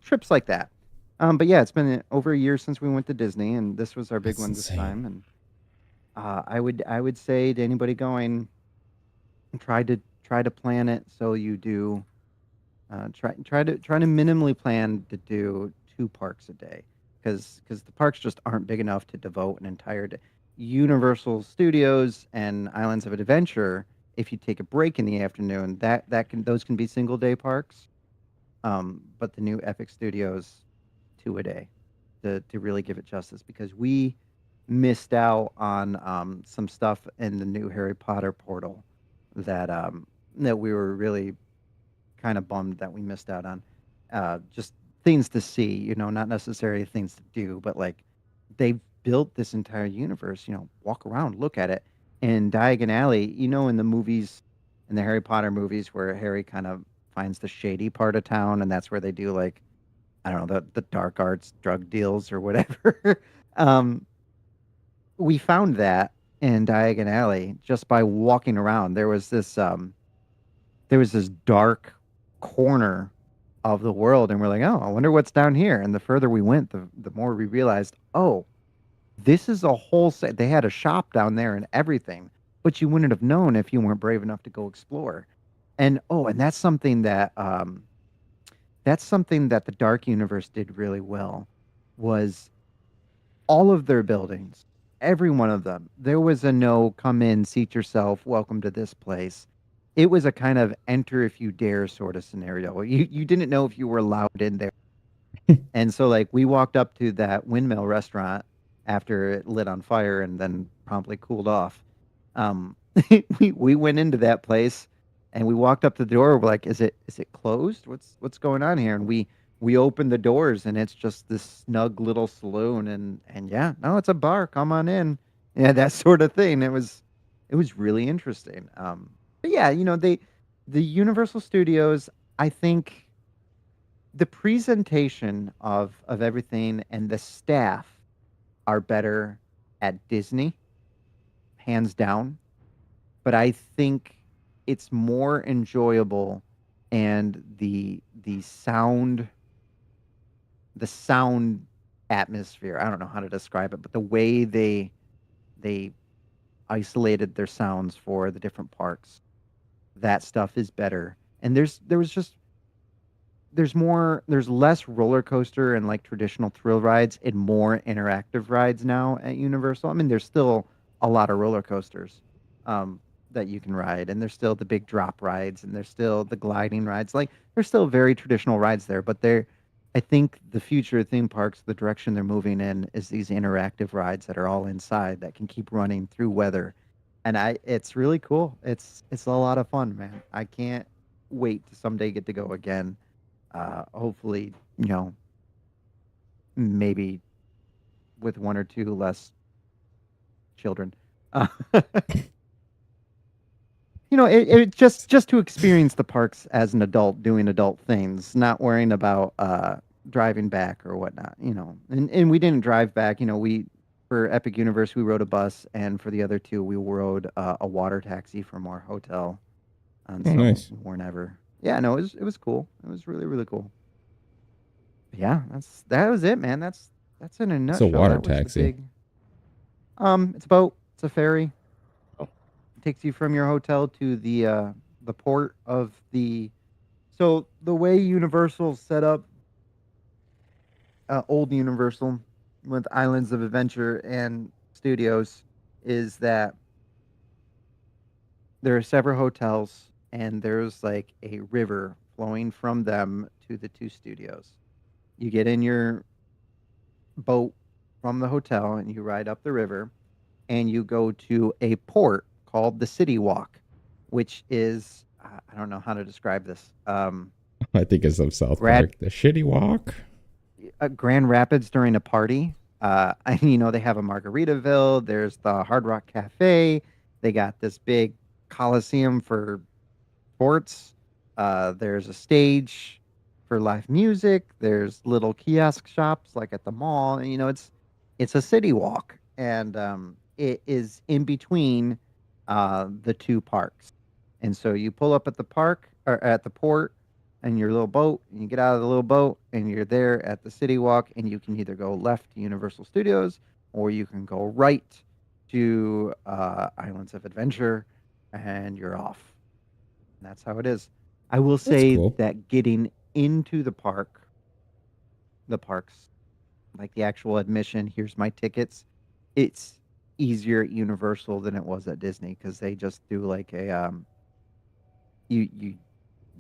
trips like that. But yeah, it's been over a year since we went to Disney, and this was our big That's one this insane. time. And I would say to anybody going, try to plan it so you do. Try to minimally plan to do two parks a day, because the parks just aren't big enough to devote an entire day. Universal Studios and Islands of Adventure, if you take a break in the afternoon, those can be single day parks. But the new Epic Studios, two a day, to really give it justice, because we missed out on some stuff in the new Harry Potter portal that we were really kind of bummed that we missed out on. Just things to see, not necessarily things to do, but like they've built this entire universe. Walk around, look at it. In Diagon Alley, in the movies, in the Harry Potter movies, where Harry kind of finds the shady part of town, and that's where they do like, I don't know, the dark arts drug deals or whatever. um, we found that in Diagon Alley just by walking around. There was this dark corner of the world, and we're like, oh, I wonder what's down here. And the further we went, the more we realized, oh, this is a whole set. They had a shop down there and everything, but you wouldn't have known if you weren't brave enough to go explore. And oh, and that's something that the Dark Universe did really well, was all of their buildings, every one of them. There was a no, come in, seat yourself, welcome to this place. It was a kind of enter if you dare sort of scenario. You didn't know if you were allowed in there. And so like we walked up to that windmill restaurant after it lit on fire and then promptly cooled off. Um, we went into that place and we walked up to the door. We're like, is it closed? What's going on here? And we opened the doors and it's just this snug little saloon, and yeah, no, it's a bar. Come on in. Yeah, that sort of thing. It was really interesting. But yeah, the Universal Studios, I think the presentation of everything and the staff are better at Disney, hands down. But I think it's more enjoyable, and the sound atmosphere. I don't know how to describe it, but the way they isolated their sounds for the different parks, that stuff is better. And there's less roller coaster and like traditional thrill rides and more interactive rides now at Universal. I mean, there's still a lot of roller coasters um, that you can ride, and there's still the big drop rides, and there's still the gliding rides. Like there's still very traditional rides there, but I think the future of theme parks, the direction they're moving in, is these interactive rides that are all inside that can keep running through weather, and it's really cool. It's a lot of fun, man. I can't wait to someday get to go again. Hopefully, maybe with one or two less children. Uh, it just to experience the parks as an adult doing adult things, not worrying about driving back or whatnot. And we didn't drive back. We for Epic Universe we rode a bus, and for the other two we rode a water taxi from our hotel, and Oh, so nice. we weren't ever. Yeah, no, it was cool. It was really really cool. Yeah, that was it, man. That's in a It's a nutshell. water That was the taxi. big. It's a boat. It's a ferry. Oh. It takes you from your hotel to the port of the. So the way Universal's set up, old Universal, with Islands of Adventure and Studios, is that there are several hotels, and there's like a river flowing from them to the two studios. You get in your boat from the hotel and you ride up the river, and you go to a port called the City Walk, which is I don't know how to describe this. I think it's of South Grad Park. The shitty walk. Grand Rapids during a party. They have a Margaritaville. There's the Hard Rock Cafe. They got this big coliseum for sports. There's a stage for live music. There's little kiosk shops like at the mall. And, it's a city walk, and it is in between the two parks. And so you pull up at the park or at the port in your little boat, and you get out of the little boat, and you're there at the city walk, and you can either go left to Universal Studios, or you can go right to Islands of Adventure, and you're off. And that's how it is. I will That's say cool. that getting into the parks, like the actual admission, here's my tickets, it's easier at Universal than it was at Disney, because they just do like a you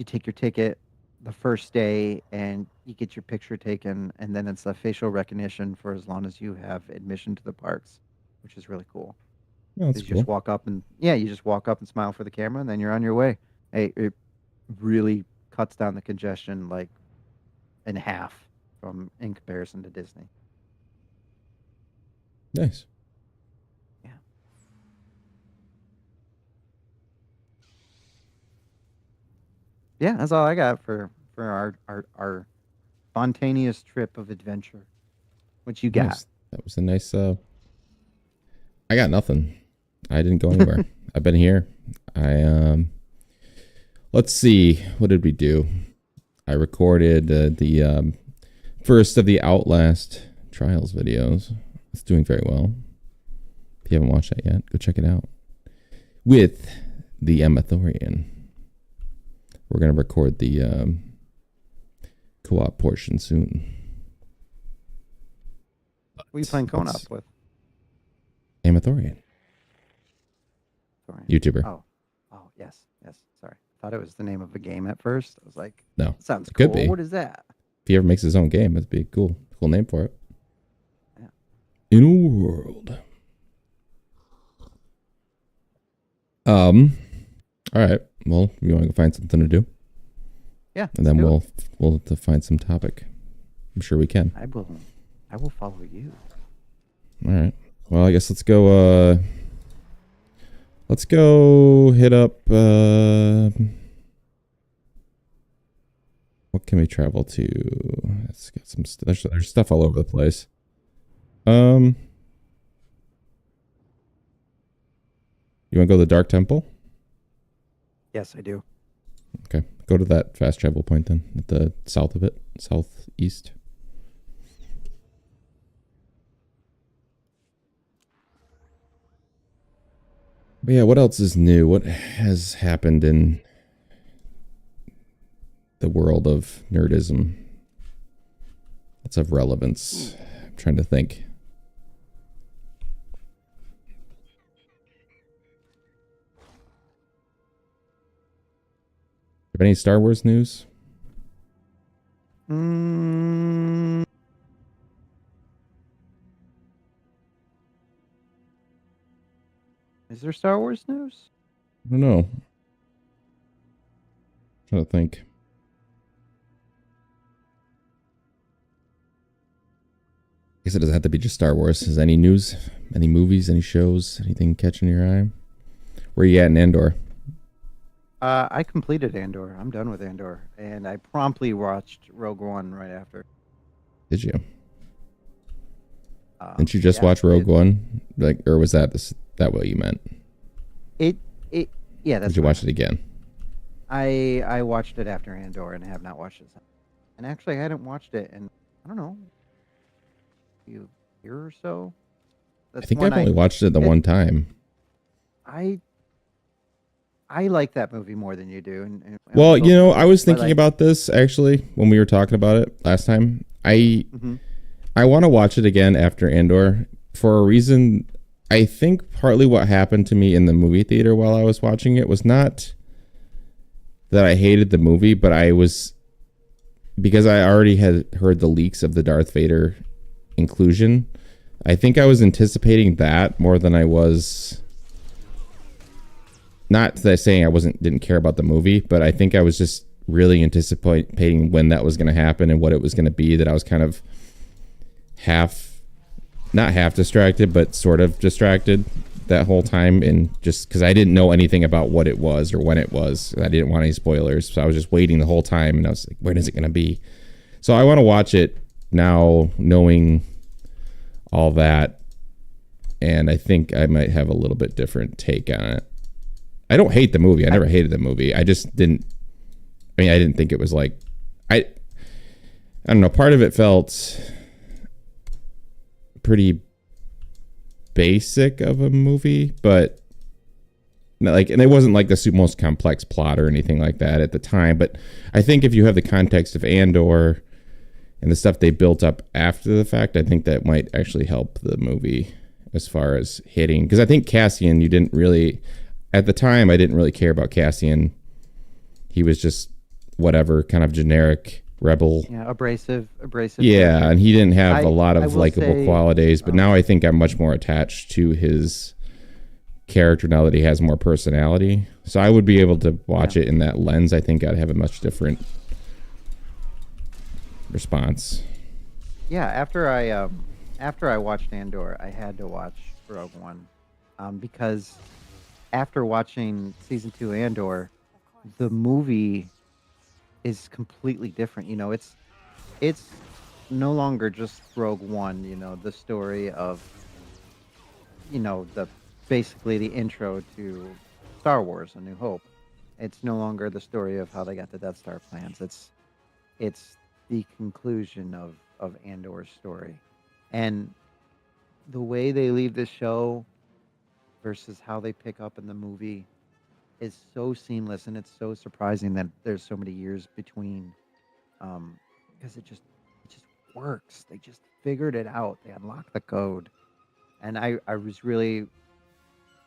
take your ticket the first day and you get your picture taken, and then it's a facial recognition for as long as you have admission to the parks, which is really cool. Oh, that's You just cool. walk up and you just walk up and smile for the camera, and then you're on your way. It really cuts down the congestion like in half in comparison to Disney. Nice. Yeah. Yeah, that's all I got for our spontaneous trip of adventure. What you got? Nice. That was a nice. I got nothing. I didn't go anywhere. I've been here. Let's see. What did we do? I recorded the first of the Outlast Trials videos. It's doing very well. If you haven't watched that yet, go check it out. With the Amathorian. We're going to record the co-op portion soon. What are you playing co-op with? Amathorian. Sorry. YouTuber. Oh, yes. Sorry, I thought it was the name of a game at first. I was like, No. sounds It cool. could be. What is that? If he ever makes his own game, it'd be a cool name for it. Yeah. In a world. All right. Well, you want to go find something to do? Yeah. And then we'll have to find some topic. I'm sure we can. I will follow you. All right. Well, I guess let's go. Let's go hit up. can we travel to? Let's get some. There's stuff all over the place. You want to go to the Dark Temple? Yes, I do. Okay, go to that fast travel point then, at the south of it, southeast. But yeah, what else is new? What has happened in the world of nerdism that's of relevance? I'm trying to think. Have any Star Wars news? Is there Star Wars news? I don't know. I'm trying to think. I guess it doesn't have to be just Star Wars. Is any news? Any movies? Any shows? Anything catching your eye? Where are you at in Andor? I completed Andor. I'm done with Andor, and I promptly watched Rogue One right after. Did you? Didn't you just watch Rogue One? Like, or was that that what you meant? Yeah. That's. Did you watch it again? I watched it after Andor and have not watched it since. And actually, I hadn't watched it in, I don't know, a year or so. I think I've only watched it the one time. I like that movie more than you do. And well, you know, I was thinking about this actually when we were talking about it last time. I want to watch it again after Andor for a reason. I think partly what happened to me in the movie theater while I was watching it was not that I hated the movie, but because I already had heard the leaks of the Darth Vader inclusion. I think I was anticipating that more than I was. Not that saying I didn't care about the movie, but I think I was just really anticipating when that was going to happen and what it was going to be, that I was kind of not half distracted, but sort of distracted that whole time. And just because I didn't know anything about what it was or when it was, I didn't want any spoilers. So I was just waiting the whole time and I was like, when is it going to be? So I want to watch it now knowing all that. And I think I might have a little bit different take on it. I don't hate the movie. I never hated the movie. I just didn't. I didn't think it was like. I don't know. Part of it felt pretty basic of a movie, but like, and it wasn't like the most complex plot or anything like that at the time. But I think if you have the context of Andor and the stuff they built up after the fact, I think that might actually help the movie as far as hitting. Because I think Cassian, you didn't really. At the time, I didn't really care about Cassian. He was just whatever, kind of generic rebel. Yeah, abrasive. Yeah, and he didn't have a lot of likable qualities. But now I think I'm much more attached to his character now that he has more personality. So I would be able to watch it in that lens. I think I'd have a much different response. Yeah, after I watched Andor, I had to watch Rogue One, because after watching season 2 Andor, the movie is completely different. You know, it's no longer just Rogue One. You know, the story of, you know, basically the intro to Star Wars: A New Hope. It's no longer the story of how they got the Death Star plans. It's the conclusion of Andor's story, and the way they leave the show versus how they pick up in the movie is so seamless, and it's so surprising that there's so many years between, because it just works. They just figured it out. They unlocked the code, and I was really,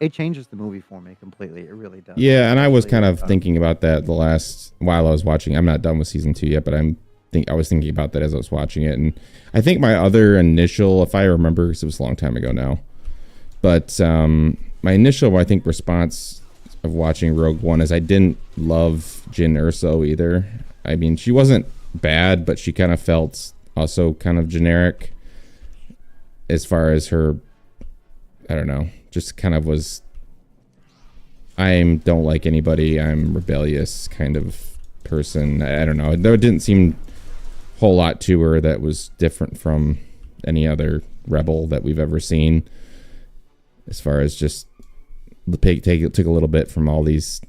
it changes the movie for me completely. It really does. Yeah, and I was kind of thinking about that while I was watching. I'm not done with season 2 yet, but I was thinking about that as I was watching it, and I think my other initial, if I remember, because it was a long time ago now, but my initial, I think, response of watching Rogue One is I didn't love Jyn Erso either. I mean, she wasn't bad, but she kind of felt also kind of generic as far as her, I don't know, just kind of was, don't like anybody, I'm rebellious kind of person. I don't know. Though it didn't seem a whole lot to her that was different from any other rebel that we've ever seen. As far as just took a little bit from all these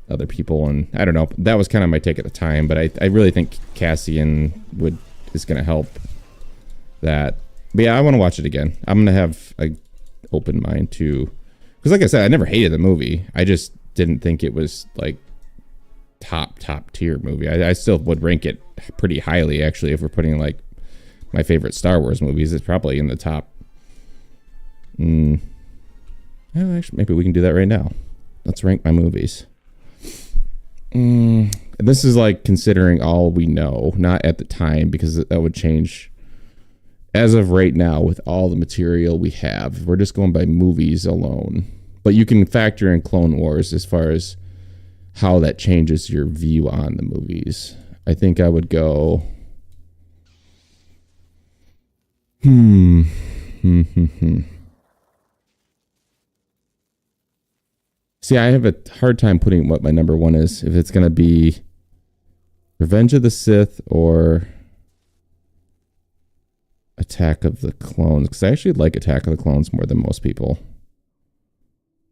other people, and I don't know. That was kind of my take at the time, but I really think Cassian is going to help that. But yeah, I want to watch it again. I'm going to have a open mind too, because like I said, I never hated the movie. I just didn't think it was like top tier movie. I still would rank it pretty highly, actually. If we're putting like my favorite Star Wars movies, it's probably in the top. Well, actually, maybe we can do that right now. Let's rank my movies. This is like considering all we know, not at the time, because that would change. As of right now, with all the material we have, we're just going by movies alone. But you can factor in Clone Wars as far as how that changes your view on the movies. I think I would go. See, I have a hard time putting what my number one is. If it's going to be Revenge of the Sith or Attack of the Clones. Because I actually like Attack of the Clones more than most people.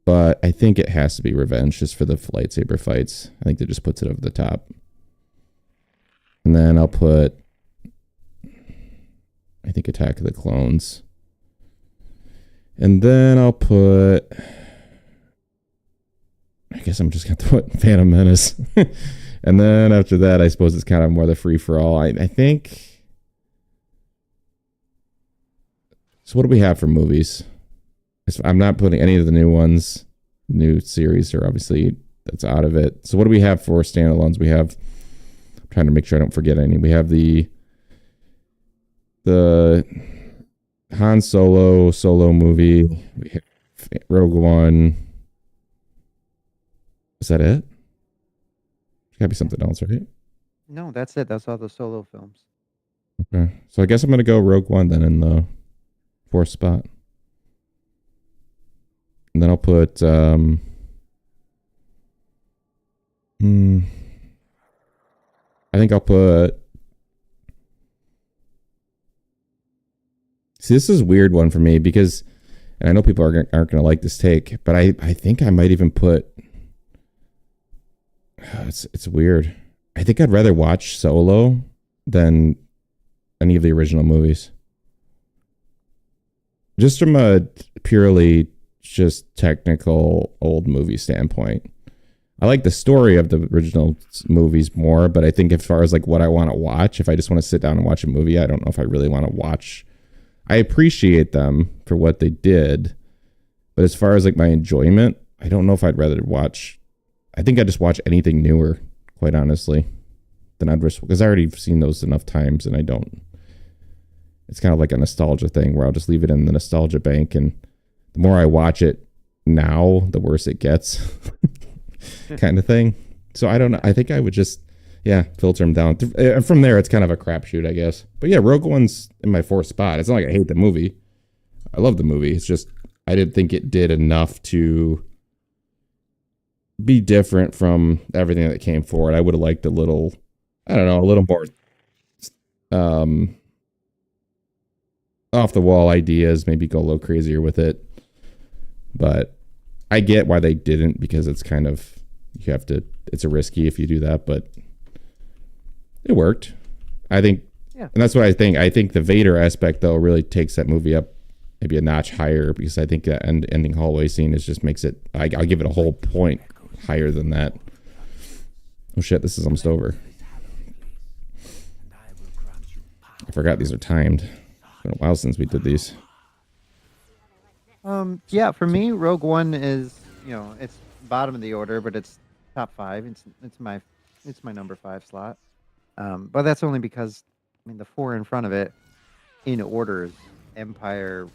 But I think it has to be Revenge just for the lightsaber fights. I think that just puts it over the top. And then I'll put, I think, Attack of the Clones. And then I'll put, I guess I'm just going to put Phantom Menace. And then after that, I suppose it's kind of more the free-for-all. I think. So what do we have for movies? I'm not putting any of the new ones. New series are obviously, that's out of it. So what do we have for standalones? We have, I'm trying to make sure I don't forget any. We have the Han Solo movie. We have Rogue One. Is that it? There's gotta be something else, right? No, that's it. That's all the Solo films. Okay. So I guess I'm gonna go Rogue One then in the fourth spot. And then I'll put I think I'll put, see, this is a weird one for me because, and I know people aren't going to like this take, but I think I might even put, it's weird. I think I'd rather watch Solo than any of the original movies. Just from a purely just technical old movie standpoint. I like the story of the original movies more, but I think as far as like what I want to watch, if I just want to sit down and watch a movie, I don't know if I really want to watch. I appreciate them for what they did, but as far as like my enjoyment, I don't know if I'd rather watch. I think I'd just watch anything newer, quite honestly, than I'd risk, because I already seen those enough times, and I don't. It's kind of like a nostalgia thing where I'll just leave it in the nostalgia bank, and the more I watch it now, the worse it gets, kind of thing. So I don't know. I think I would just, filter them down. From there, it's kind of a crapshoot, I guess. But yeah, Rogue One's in my fourth spot. It's not like I hate the movie. I love the movie. It's just I didn't think it did enough to be different from everything that came forward. I would have liked a little, I don't know, a little more off the wall ideas, maybe go a little crazier with it. But I get why they didn't, because it's kind of, it's a risky if you do that, but it worked. I think, and that's what I think. I think the Vader aspect, though, really takes that movie up maybe a notch higher, because I think that ending hallway scene just makes it, I'll give it a whole point higher than that. Oh shit, this is almost over. I forgot these are timed. It's been a while since we did these. For me, Rogue One is, it's bottom of the order, but it's top 5. It's my number 5 slot. But that's only because, the 4 in front of it, in order, is Empire,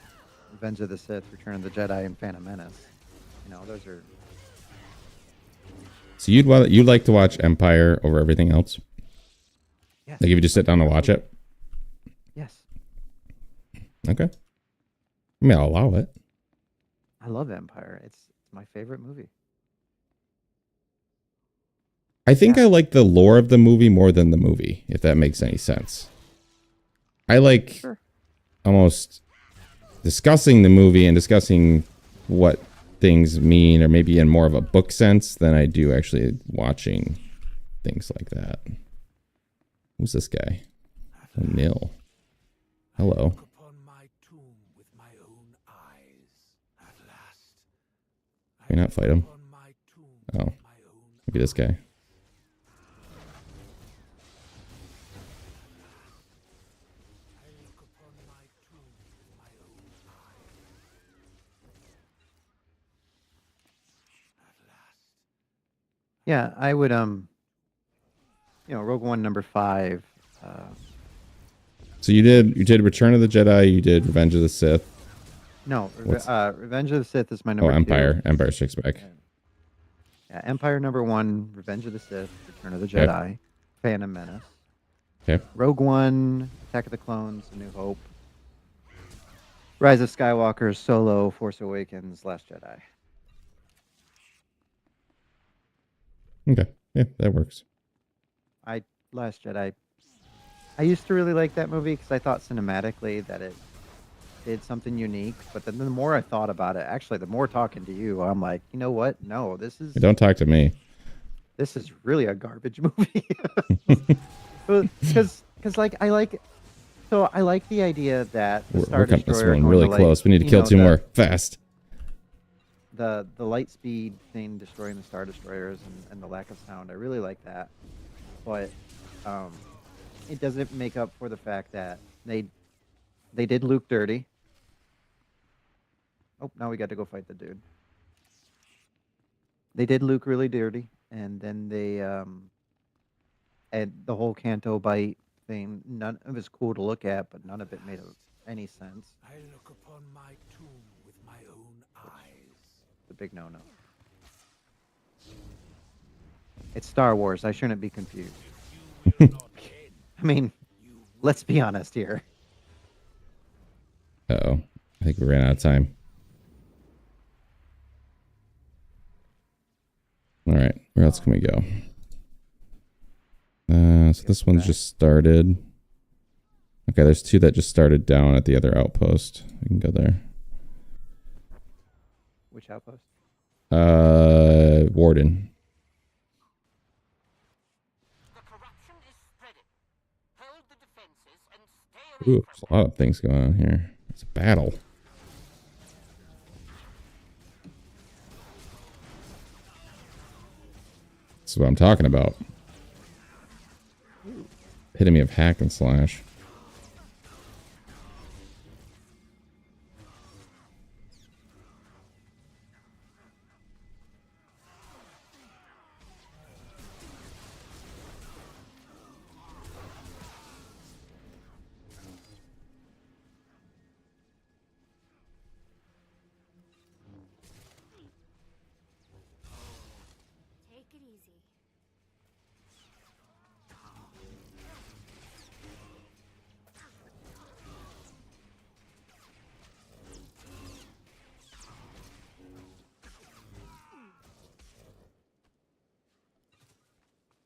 Revenge of the Sith, Return of the Jedi, and Phantom Menace. Those are. So you'd like to watch Empire over everything else? Yes. Like if you just sit down and watch it? Yes. Okay. I'll allow it. I love Empire. It's my favorite movie. I think Yeah. I like the lore of the movie more than the movie, if that makes any sense. I like Sure. almost discussing the movie and discussing what things mean, or maybe in more of a book sense, than I do actually watching things like that. Who's this guy? O'Neill. Hello. Can we not fight him? Oh. Look at this guy. Yeah, I would Rogue One #5. So you did Return of the Jedi, you did Revenge of the Sith. No, What's- Revenge of the Sith is my number 2. Empire. Empire Strikes Back. Yeah, Empire #1, Revenge of the Sith, Return of the Jedi, Phantom Menace. Okay. Rogue One, Attack of the Clones, A New Hope, Rise of Skywalker, Solo, Force Awakens, Last Jedi. Okay. Yeah, that works. Last Jedi. I used to really like that movie because I thought cinematically that it did something unique. But then the more I thought about it, actually, the more talking to you, I'm like, you know what? No, this is Don't talk to me. really a garbage movie. Because like I like the idea that the Star We're coming this Destroyer one going really to, close. We need to kill two more fast. The light speed thing destroying the Star Destroyers and the lack of sound. I really like that, but it doesn't make up for the fact that they did Luke dirty. Oh, now we got to go fight the dude. They did Luke really dirty, and then they and the whole Canto bite thing. None of it's cool to look at, but none of it made any sense. I look upon my tomb with my own eyes. The big no-no. It's Star Wars. I shouldn't be confused. I mean, let's be honest here. Uh-oh. I think we ran out of time. All right. Where else can we go? So this one's just started. Okay, there's 2 that just started down at the other outpost. We can go there. Which outpost? Warden. The corruption is spreading. Hold the defenses and stay away Ooh, there's a lot of things going on here. It's a battle. That's what I'm talking about. Epitome of hack and slash. Take it easy.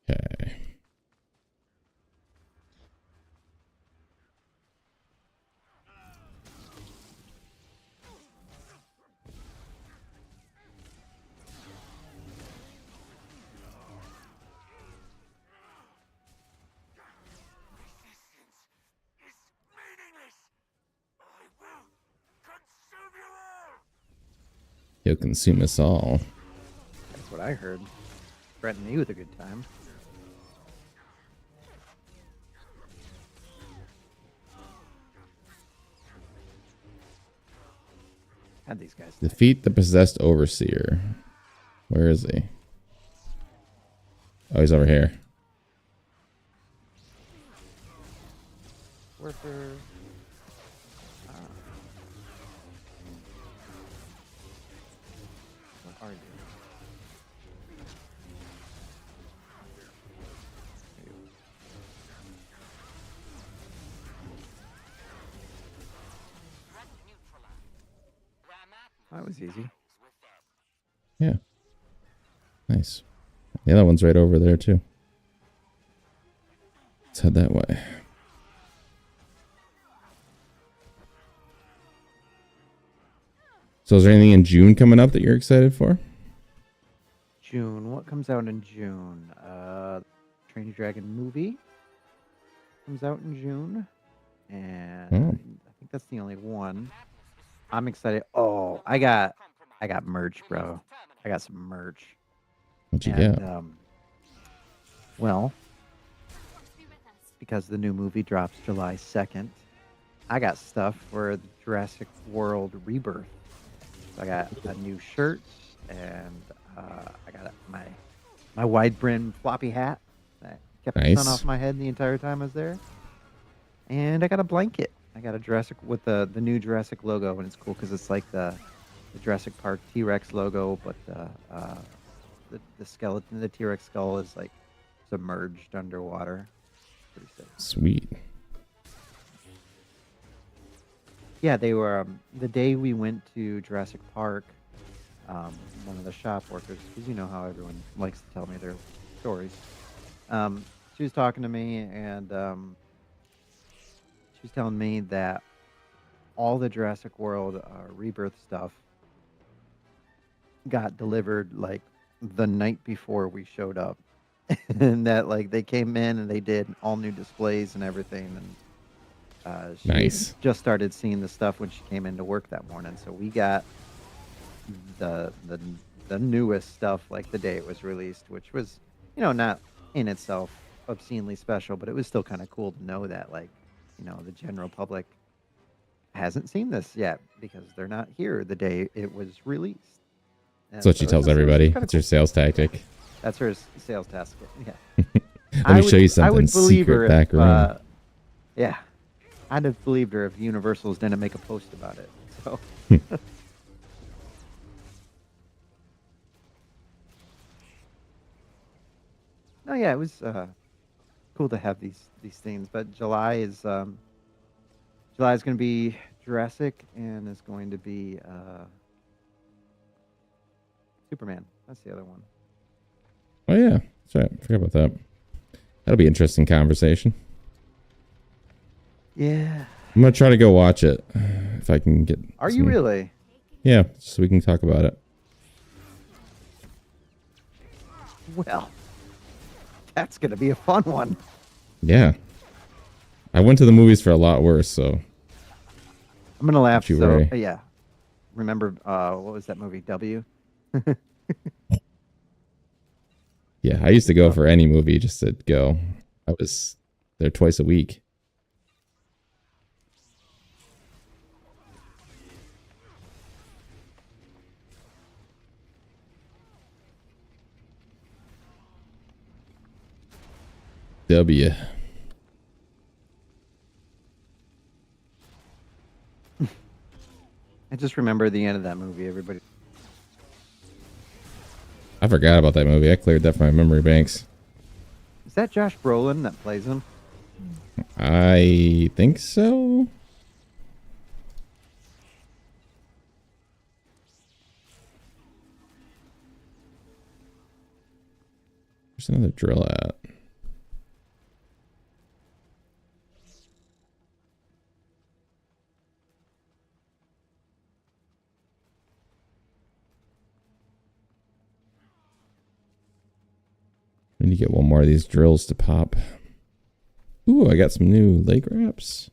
Okay. He'll consume us all. That's what I heard. Threaten me with a good time. Had these guys. Defeat the possessed overseer. Where is he? Oh, he's over here. Worker. What are you? That was easy. Yeah. Nice. The other one's right over there, too. Let's head that way. So is there anything in June coming up that you're excited for? June. What comes out in June? Train Your Dragon movie comes out in June. And I think that's the only one. I'm excited. Oh, I got merch, bro. I got some merch. What you got? Well, because the new movie drops July 2nd, I got stuff for the Jurassic World Rebirth. So I got a new shirt, and I got my wide brim floppy hat that kept the sun off my head the entire time I was there. And I got a blanket. I got a Jurassic with the new Jurassic logo, and it's cool because it's like the Jurassic Park T-Rex logo, but the skeleton, the T-Rex skull, is like submerged underwater. Pretty sick. Sweet. Yeah, they were the day we went to Jurassic Park. One of the shop workers, because you know how everyone likes to tell me their stories. She was talking to me, and she was telling me that all the Jurassic World Rebirth stuff got delivered like the night before we showed up, and that like they came in and they did all new displays and everything, and she Nice. just started seeing the stuff when she came into work that morning. So we got the newest stuff like the day it was released, which was, you know, not in itself obscenely special, but it was still kind of cool to know that, like, you know, the general public hasn't seen this yet because they're not here the day it was released. And That's what she tells everybody. It's her sales tactic. That's her sales task. Yeah. Let me show you something I would believe her secret back room. Yeah. I'd have believed her if Universal's didn't make a post about it. So. No, yeah, it was cool to have these things. But July is going to be Jurassic, and is going to be Superman. That's the other one. Oh yeah, that's right. I forgot about that. That'll be an interesting conversation. Yeah. I'm gonna try to go watch it if I can get. Are you really? Yeah, so we can talk about it. Well, that's gonna be a fun one. Yeah, I went to the movies for a lot worse, so I'm gonna laugh. Don't you worry. Yeah. Remember, what was that movie? W. Yeah, I used to go for any movie just to go. I was there twice a week. W. I just remember the end of that movie. Everybody. I forgot about that movie. I cleared that from my memory banks. Is that Josh Brolin that plays him? I think so. Where's another drill at? I need to get one more of these drills to pop. Ooh, I got some new leg wraps.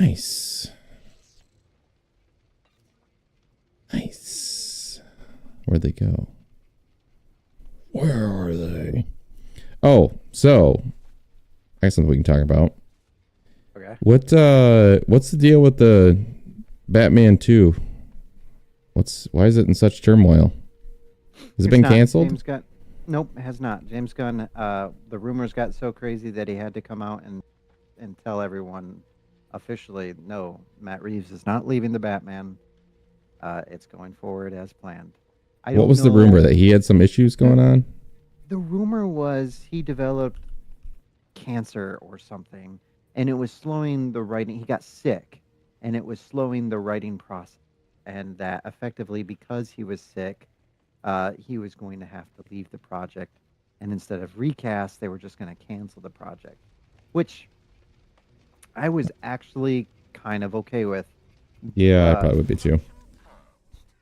Nice. Nice. Where'd they go? Where are they? Oh, so I got something we can talk about. Okay. What's the deal with the Batman 2? Why is it in such turmoil? Has it been canceled? Nope, it has not. James Gunn, the rumors got so crazy that he had to come out and tell everyone officially, no, Matt Reeves is not leaving the Batman. It's going forward as planned. What was the rumor? That he had some issues going on? The rumor was he developed cancer or something, and it was slowing the writing. He got sick, and it was slowing the writing process. And that effectively, because he was sick, he was going to have to leave the project, and instead of recast, they were just going to cancel the project, which I was actually kind of okay with. Yeah, I probably would be too.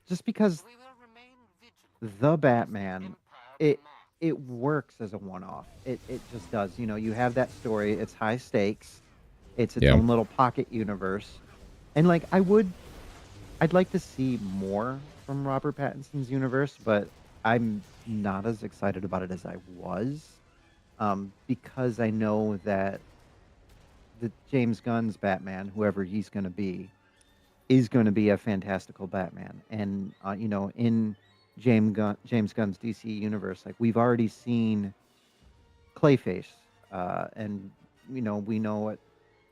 Just because We will remain vigilant. the Batman, Empire it demands. it works as a one-off. It just does. You know, you have that story. It's high stakes. It's its Yeah. own little pocket universe, and like I'd like to see more from Robert Pattinson's universe, but I'm not as excited about it as I was, because I know that the James Gunn's Batman, whoever he's going to be, is going to be a fantastical Batman. And you know, in James Gunn's DC universe, like we've already seen Clayface, and you know we know what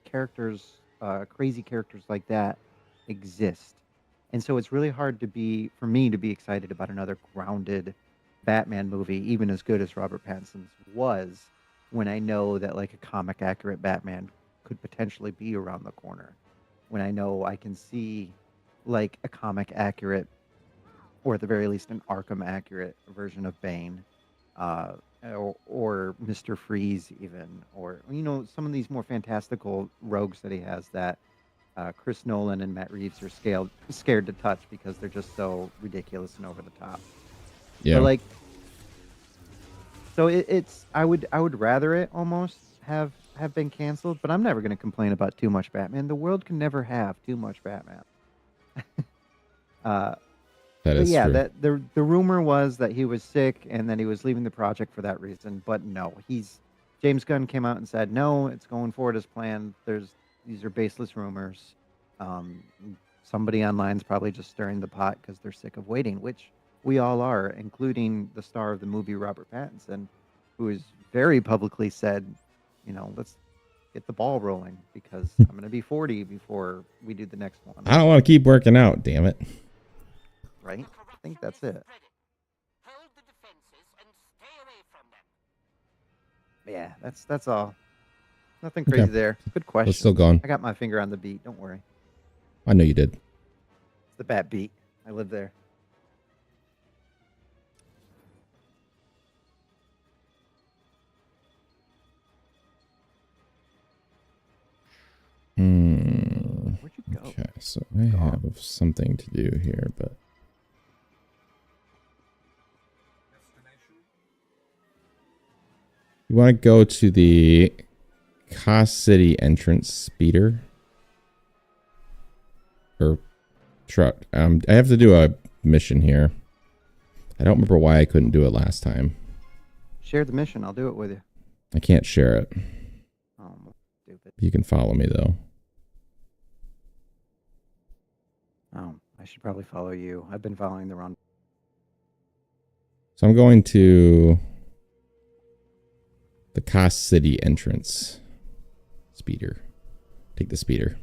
characters, crazy characters like that exist. And so it's really hard for me to be excited about another grounded Batman movie, even as good as Robert Pattinson's was, when I know that like a comic accurate Batman could potentially be around the corner. When I know I can see like a comic accurate, or at the very least an Arkham accurate version of Bane, uh, or Mr. Freeze, even, or you know some of these more fantastical rogues that he has that Chris Nolan and Matt Reeves are scared to touch because they're just so ridiculous and over the top. Yeah. But like, so it's I would rather it almost have been canceled, but I'm never going to complain about too much Batman. The world can never have too much Batman. uh, That But is yeah, true. that the rumor was that he was sick and that he was leaving the project for that reason. But no, James Gunn came out and said no, it's going forward as planned. These are baseless rumors. Um, Somebody online's probably just stirring the pot because they're sick of waiting, which we all are, including the star of the movie, Robert Pattinson, who has very publicly said, you know, let's get the ball rolling because I'm going to be 40 before we do the next one. I don't want to keep working out, damn it. Right? The I think corruption that's is it. spreading. Hold the defenses and stay away from them. Yeah, that's all. Nothing Okay. crazy there. Good question. It's still going. I got my finger on the beat. Don't worry. I know you did. It's the Bat beat. I live there. Where'd you go? Okay, so I have something to do here, but you want to go to the Cost City entrance speeder or truck. I have to do a mission here. I don't remember why I couldn't do it last time. Share the mission. I'll do it with you. I can't share it. Oh, stupid. You can follow me though. Oh, I should probably follow you. I've been following the wrong. So I'm going to the Cost City entrance speeder. Take the speeder.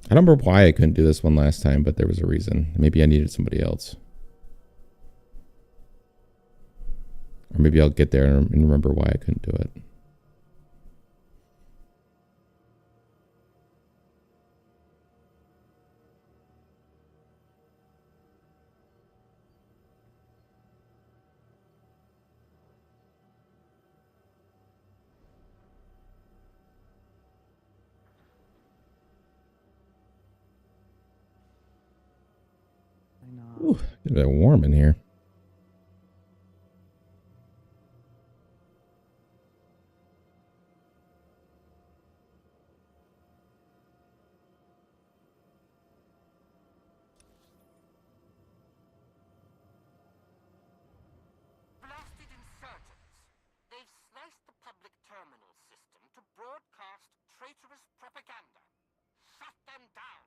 I don't remember why I couldn't do this one last time, but there was a reason. Maybe I needed somebody else. Or maybe I'll get there and remember why I couldn't do it. I know. Ooh, it's a bit warm in here. Blasted insurgents. They've sliced the public terminal system to broadcast traitorous propaganda. Shut them down.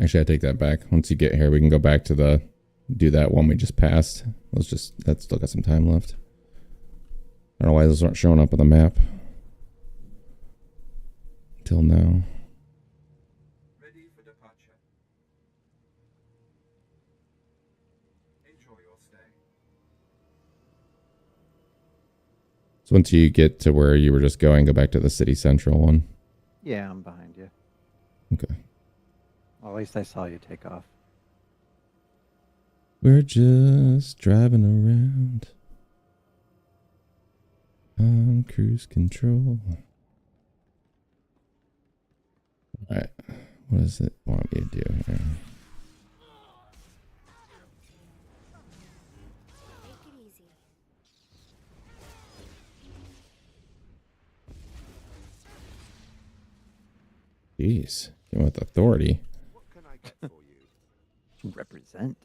Actually, I take that back. Once you get here, we can go back to the do that one we just passed. That's still got some time left. I don't know why those aren't showing up on the map. Until now. Ready for departure. Enjoy your stay. So once you get to where you were just going, go back to the city central one. Yeah, I'm behind you. Okay. Well, at least I saw you take off. We're just driving around on cruise control. Alright. What does it want me to do here? Take it easy. Jeez. Came with authority. What can I get for you? Represent.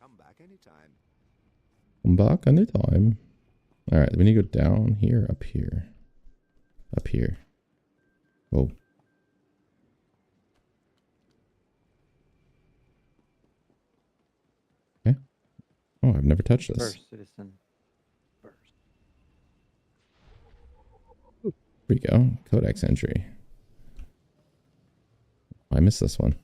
Come back anytime. I'm back anytime. Alright, we need to go down here, up here. Up here. Whoa. Okay. Oh, I've never touched this. First, citizen. First. Here we go. Codex entry. I missed this one.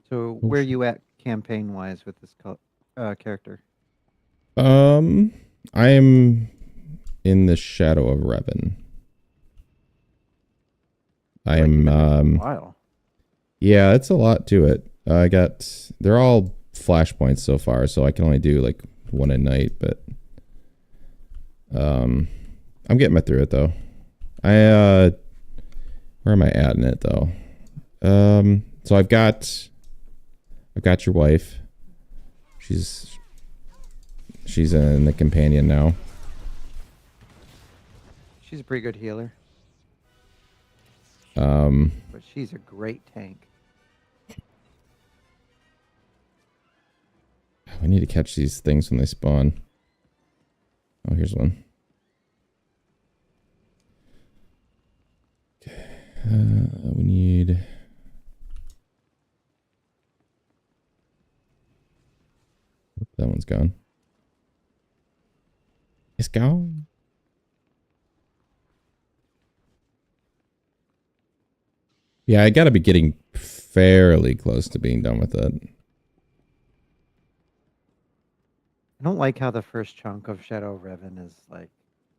So, Oh, where shit. you at campaign-wise with this character? I am in the shadow of Revan. I am, Wow. yeah, it's a lot to it. They're all flashpoints so far, so I can only do like one a night, but, I'm getting through it though. Where am I at in it though? So I've got your wife. She's in the companion now. She's a pretty good healer, Um, but she's a great tank. we need to catch these things when they spawn. Oh, here's one. Okay. We need. That one's gone. It's gone. Yeah, I gotta be getting fairly close to being done with it. I don't like how the first chunk of Shadow Revan is like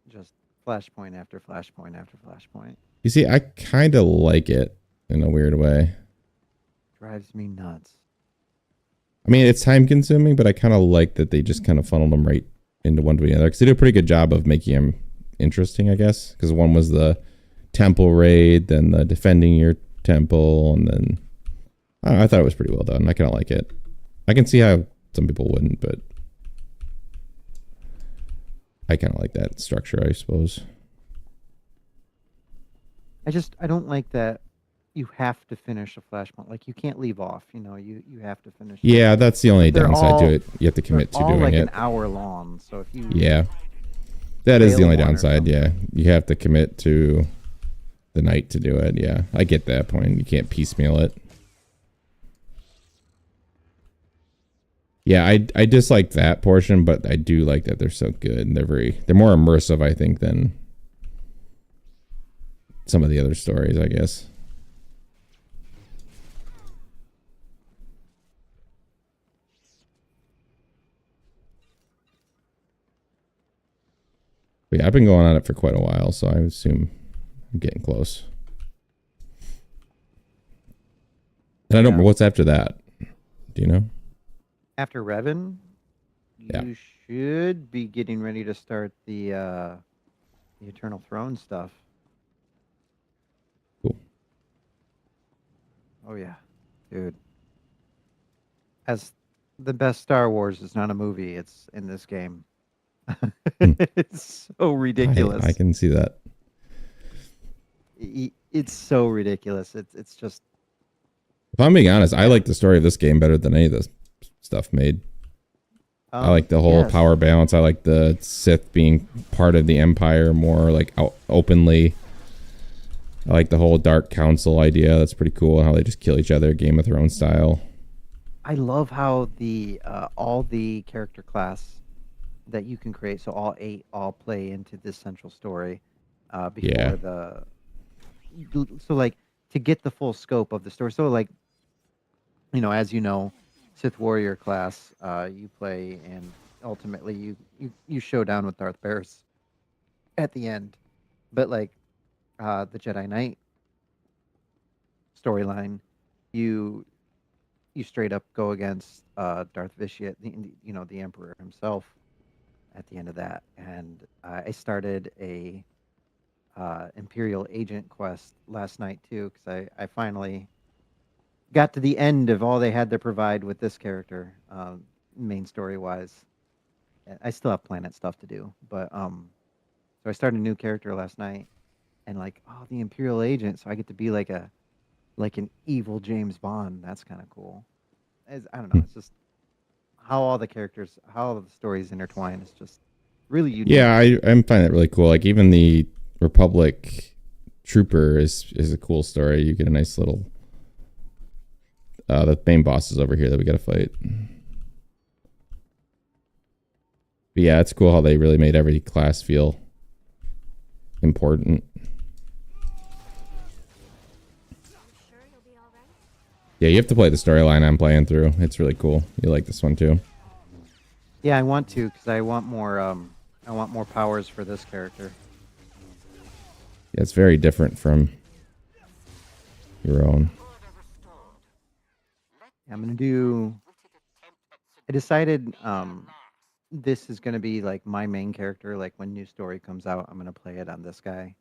just flashpoint after flashpoint after flashpoint. You see, I kind of like it in a weird way. Drives me nuts. I mean, it's time consuming, but I kind of like that they just kind of funneled them right into one to the other. Because they did a pretty good job of making them interesting, I guess. Because one was the temple raid, then the defending your temple, and then I don't know, I thought it was pretty well done. I kind of like it. I can see how some people wouldn't, but I kind of like that structure, I suppose. I don't like that you have to finish a flashpoint. Like you can't leave off. You know, you have to finish. Yeah, that's the only They're downside all- to it. You have to commit to all doing like it. an hour long. So if you Yeah. That is the fail only one or downside, yeah. something. You have to commit to the night to do it, yeah. I get that point. You can't piecemeal it. Yeah, I dislike that portion, but I do like that they're so good. And they're more immersive, I think, than some of the other stories, I guess. But yeah, I've been going on it for quite a while, so I assume I'm getting close. And I don't remember what's after that. Do you know? after Revan, Yeah. you should be getting ready to start the Eternal Throne stuff. Cool. Oh yeah, dude. As the best Star Wars is not a movie; it's in this game. Hmm. It's so ridiculous. I can see that. It's so ridiculous. It's just If I'm being honest, I Yeah. like the story of this game better than any of the stuff made. I like the whole yes. power balance. I like the Sith being part of the Empire more like openly. I like the whole Dark Council idea. That's pretty cool. How they just kill each other, Game of Thrones style. I love how the all the character class that you can create, so all 8 all play into this central story before Yeah. so like to get the full scope of the story. So like as you know, Sith Warrior class you play, and ultimately you show down with Darth Bears at the end. But like the Jedi Knight storyline, you straight up go against Darth Vitiate, the Emperor himself at the end of that. And I started a Imperial Agent quest last night too, because I finally got to the end of all they had to provide with this character, main story wise. I still have planet stuff to do, but so I started a new character last night, and like, oh, the Imperial Agent, so I get to be like an evil James Bond. That's kind of cool. I don't know. It's just how all the characters, how all the stories intertwine. Is just really unique. Yeah, I'm finding it really cool. Like even the Republic Trooper is a cool story. You get a nice little. The main boss is over here that we got to fight. But yeah, it's cool how they really made every class feel important. Yeah, you have to play the storyline I'm playing through. It's really cool. You like this one too? Yeah, I want to, because I want more. I want more powers for this character. Yeah, it's very different from your own. I'm gonna do. I decided this is gonna be like my main character. Like when new story comes out, I'm gonna play it on this guy.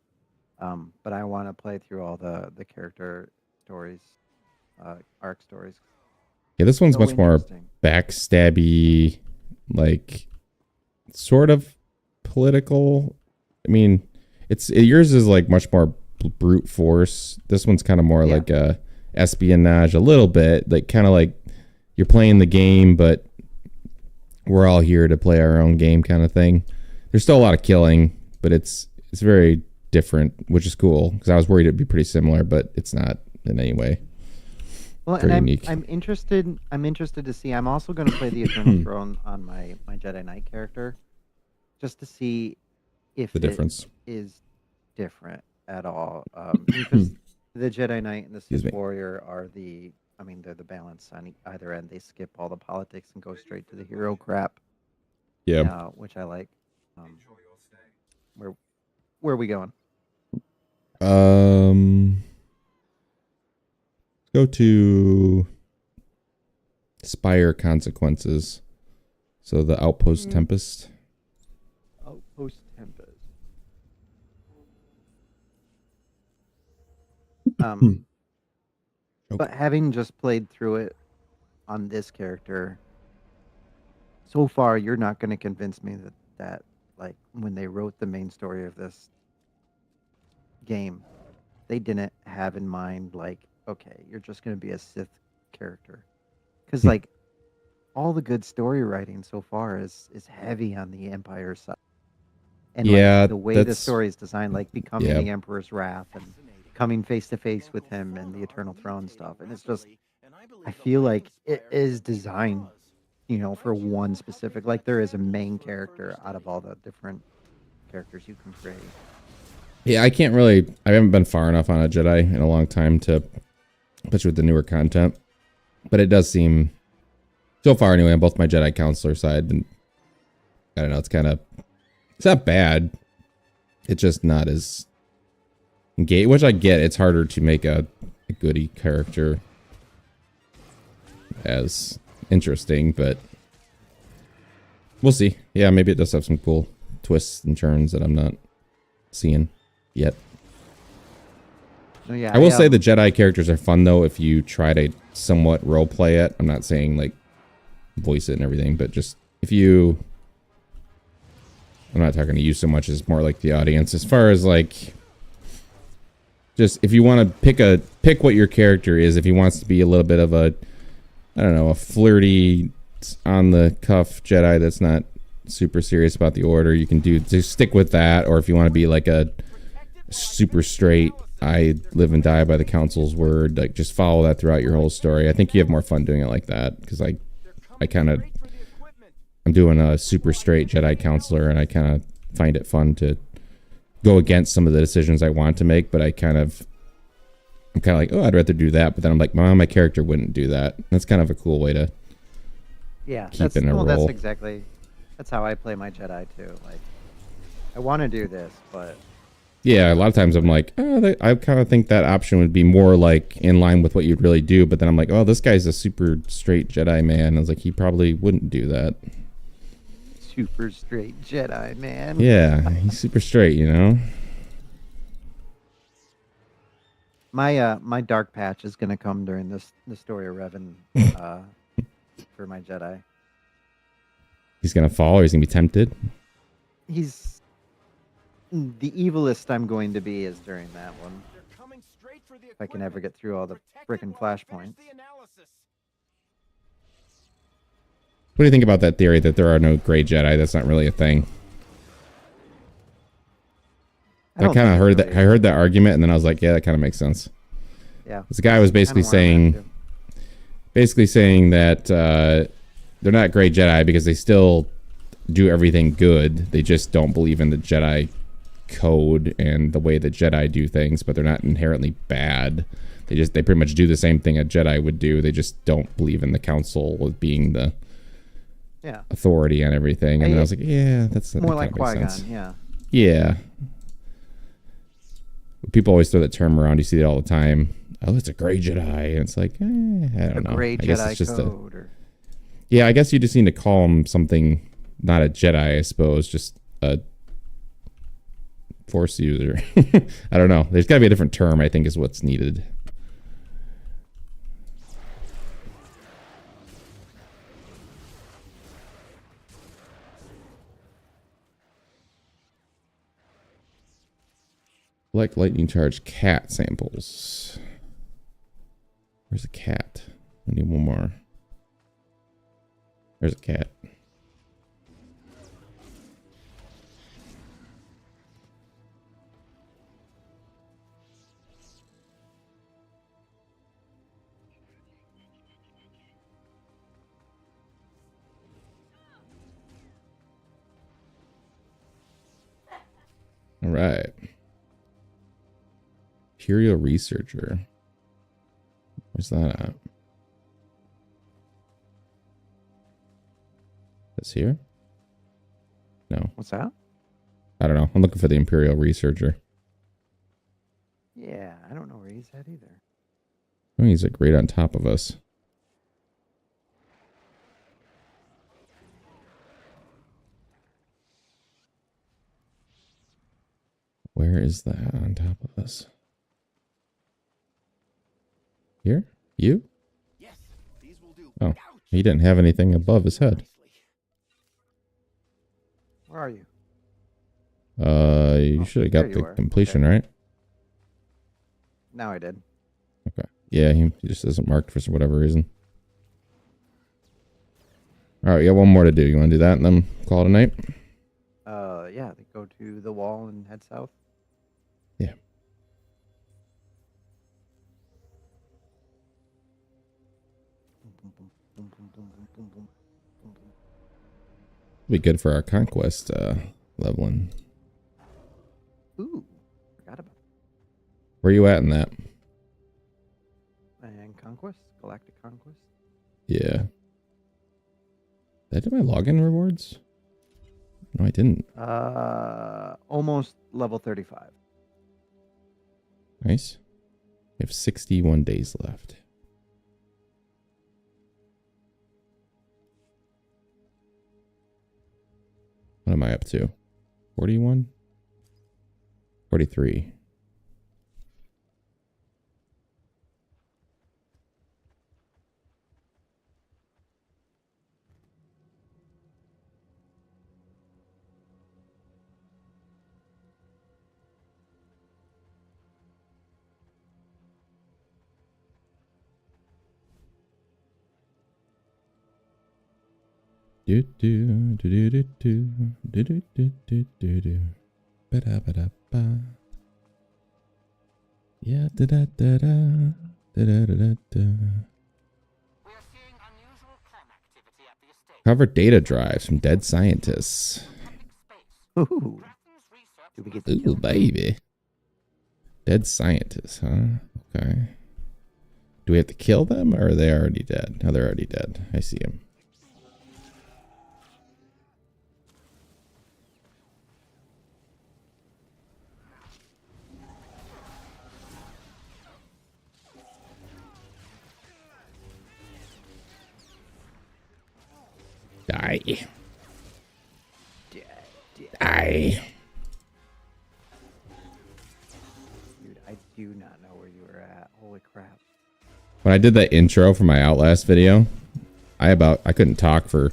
But I want to play through all the character stories, arc stories. Yeah, this one's So much more interesting. backstabby, like sort of political. I mean, yours is like much more brute force. This one's kind of more Yeah. like a espionage, a little bit, like kind of like you're playing the game, but we're all here to play our own game, kind of thing. There's still a lot of killing, but it's very different, which is cool because I was worried it'd be pretty similar, but it's not in any way. Well, Very and unique. I'm interested. I'm interested to see. I'm also going to play the Eternal Throne on my Jedi Knight character, just to see if The difference. it is different at all. Because the Jedi Knight and the Excuse Sith me. Warrior are they're the balance on either end. They skip all the politics and go straight to the hero crap. Yeah. Which I like. Where are we going? Go to Spire Consequences. So the Outpost Tempest. Outpost Tempest. But having just played through it on this character, so far you're not going to convince me that like when they wrote the main story of this game, they didn't have in mind like, okay, you're just going to be a Sith character, because like all the good story writing so far is heavy on the Empire side, and Yeah, like the way the that's- story is designed, like becoming Yeah. the Emperor's wrath and coming face to face with him and the Eternal Throne stuff, and it's just, I feel like it is designed, for one specific, like there is a main character out of all the different characters you can create. Yeah, I haven't been far enough on a Jedi in a long time to, especially with the newer content. But it does seem, so far anyway, on both my Jedi Counselor side, and I don't know, it's not bad. It's just not as engaged, which I get. It's harder to make a goody character as interesting, but we'll see. Yeah, maybe it does have some cool twists and turns that I'm not seeing yet. Oh, yeah, I will say the Jedi characters are fun though if you try to somewhat role play it. I'm not saying like voice it and everything, but just if you, I'm not talking to you so much as more like the audience, as far as like, just if you want to pick what your character is, if he wants to be a little bit of a, I don't know, a flirty, on the cuff Jedi that's not super serious about the order, you can just stick with that. Or if you want to be like a super straight, I live and die by the council's word, like just follow that throughout your whole story. I think you have more fun doing it like that, because I kind of, I'm doing a super straight Jedi counselor, and I kind of find it fun to go against some of the decisions I want to make, but I'm kind of like, oh, I'd rather do that, but then I'm like, my character wouldn't do that. That's kind of a cool way to keep in a role. That's how I play my Jedi too. Like, I want to do this, but yeah, a lot of times I'm like, oh, I kind of think that option would be more like in line with what you'd really do. But then I'm like, oh, this guy's a super straight Jedi man. I was like, he probably wouldn't do that. Super straight Jedi man. Yeah, he's super straight, you know? My dark patch is gonna come during the story of Revan for my Jedi. He's gonna fall, or he's gonna be tempted. He's the evilest I'm going to be is during that one. If I can ever get through all the frickin' flashpoints. What do you think about that theory that there are no gray Jedi? That's not really a thing. I kind of heard that. I heard that argument, and then I was like, yeah, that kind of makes sense. Yeah. This guy was basically saying that they're not gray Jedi because they still do everything good. They just don't believe in the Jedi code and the way the Jedi do things, but they're not inherently bad. They pretty much do the same thing a Jedi would do. They just don't believe in the council with being the authority on everything. And then I was like, yeah, that's more like Qui-Gon. Yeah. People always throw that term around. You see it all the time. Oh, it's a gray Jedi, and it's like, I don't know. Gray Jedi code. Yeah, I guess you just need to call him something, not a Jedi, I suppose, just a Force user. I don't know. There's got to be a different term, I think, is what's needed. Collect lightning charge cat samples. Where's a cat? I need one more. There's a cat. All right. Imperial Researcher. Where's that at? This here? No. What's that? I don't know. I'm looking for the Imperial Researcher. Yeah, I don't know where he's at either. Oh, he's like right on top of us. Where is that on top of us? Here? You? Yes, these will do. Oh, he didn't have anything above his head. Where are you? You should have got the completion, right? Now I did. Okay. Yeah, he just isn't marked for whatever reason. All right, we got one more to do. You want to do that and then call it a night? Yeah, they go to the wall and head south. Yeah. Be good for our conquest leveling. Ooh, forgot about it. Where you at in that? And Conquest? Galactic Conquest? Yeah. Did I do my login rewards? No, I didn't. Almost level 35. Nice. We have 61 days left. What am I up to? 41? 43. Do do do do do do do do do do do do. Ba da ba da ba. Yeah, da da da da da da da da. We are seeing unusual com activity at the estate. Cover data drives from dead scientists. Public space. Ooh. Grafton's research Do we get to Ooh, kill them? baby. Dead scientists, huh? Okay. Do we have to kill them, or are they already dead? No, they're already dead. I see them. Die. Die. Dude, I do not know where you were at. Holy crap. When I did that intro for my Outlast video, I couldn't talk for a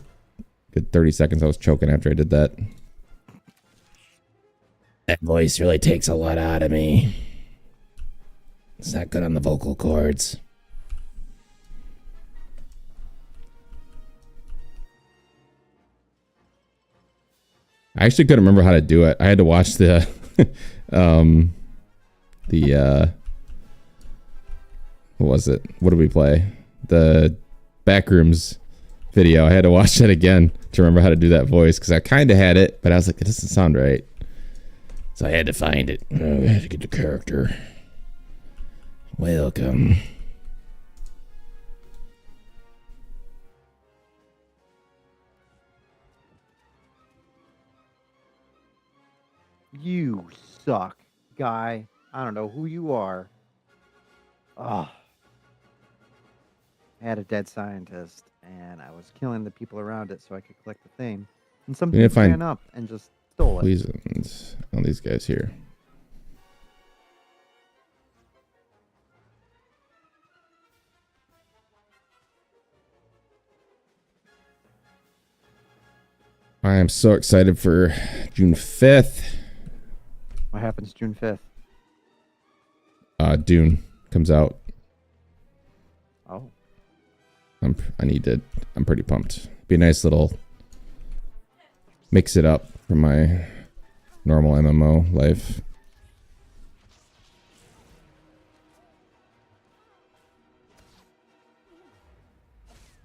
good 30 seconds. I was choking after I did that. That voice really takes a lot out of me. It's not good on the vocal cords. I actually couldn't remember how to do it. I had to watch the what was it? What did we play? The Backrooms video. I had to watch that again to remember how to do that voice because I kind of had it, but I was like, it doesn't sound right. So I had to find it. I had to get the character. Welcome. You suck, guy. I don't know who you are. Oh. I had a dead scientist, and I was killing the people around it so I could collect the thing. And some We need to people find ran up and just stole it. Poisons on these guys here. I am so excited for June 5th. What happens June 5th? Dune comes out. Oh. I'm pretty pumped. Be a nice little mix it up from my normal MMO life.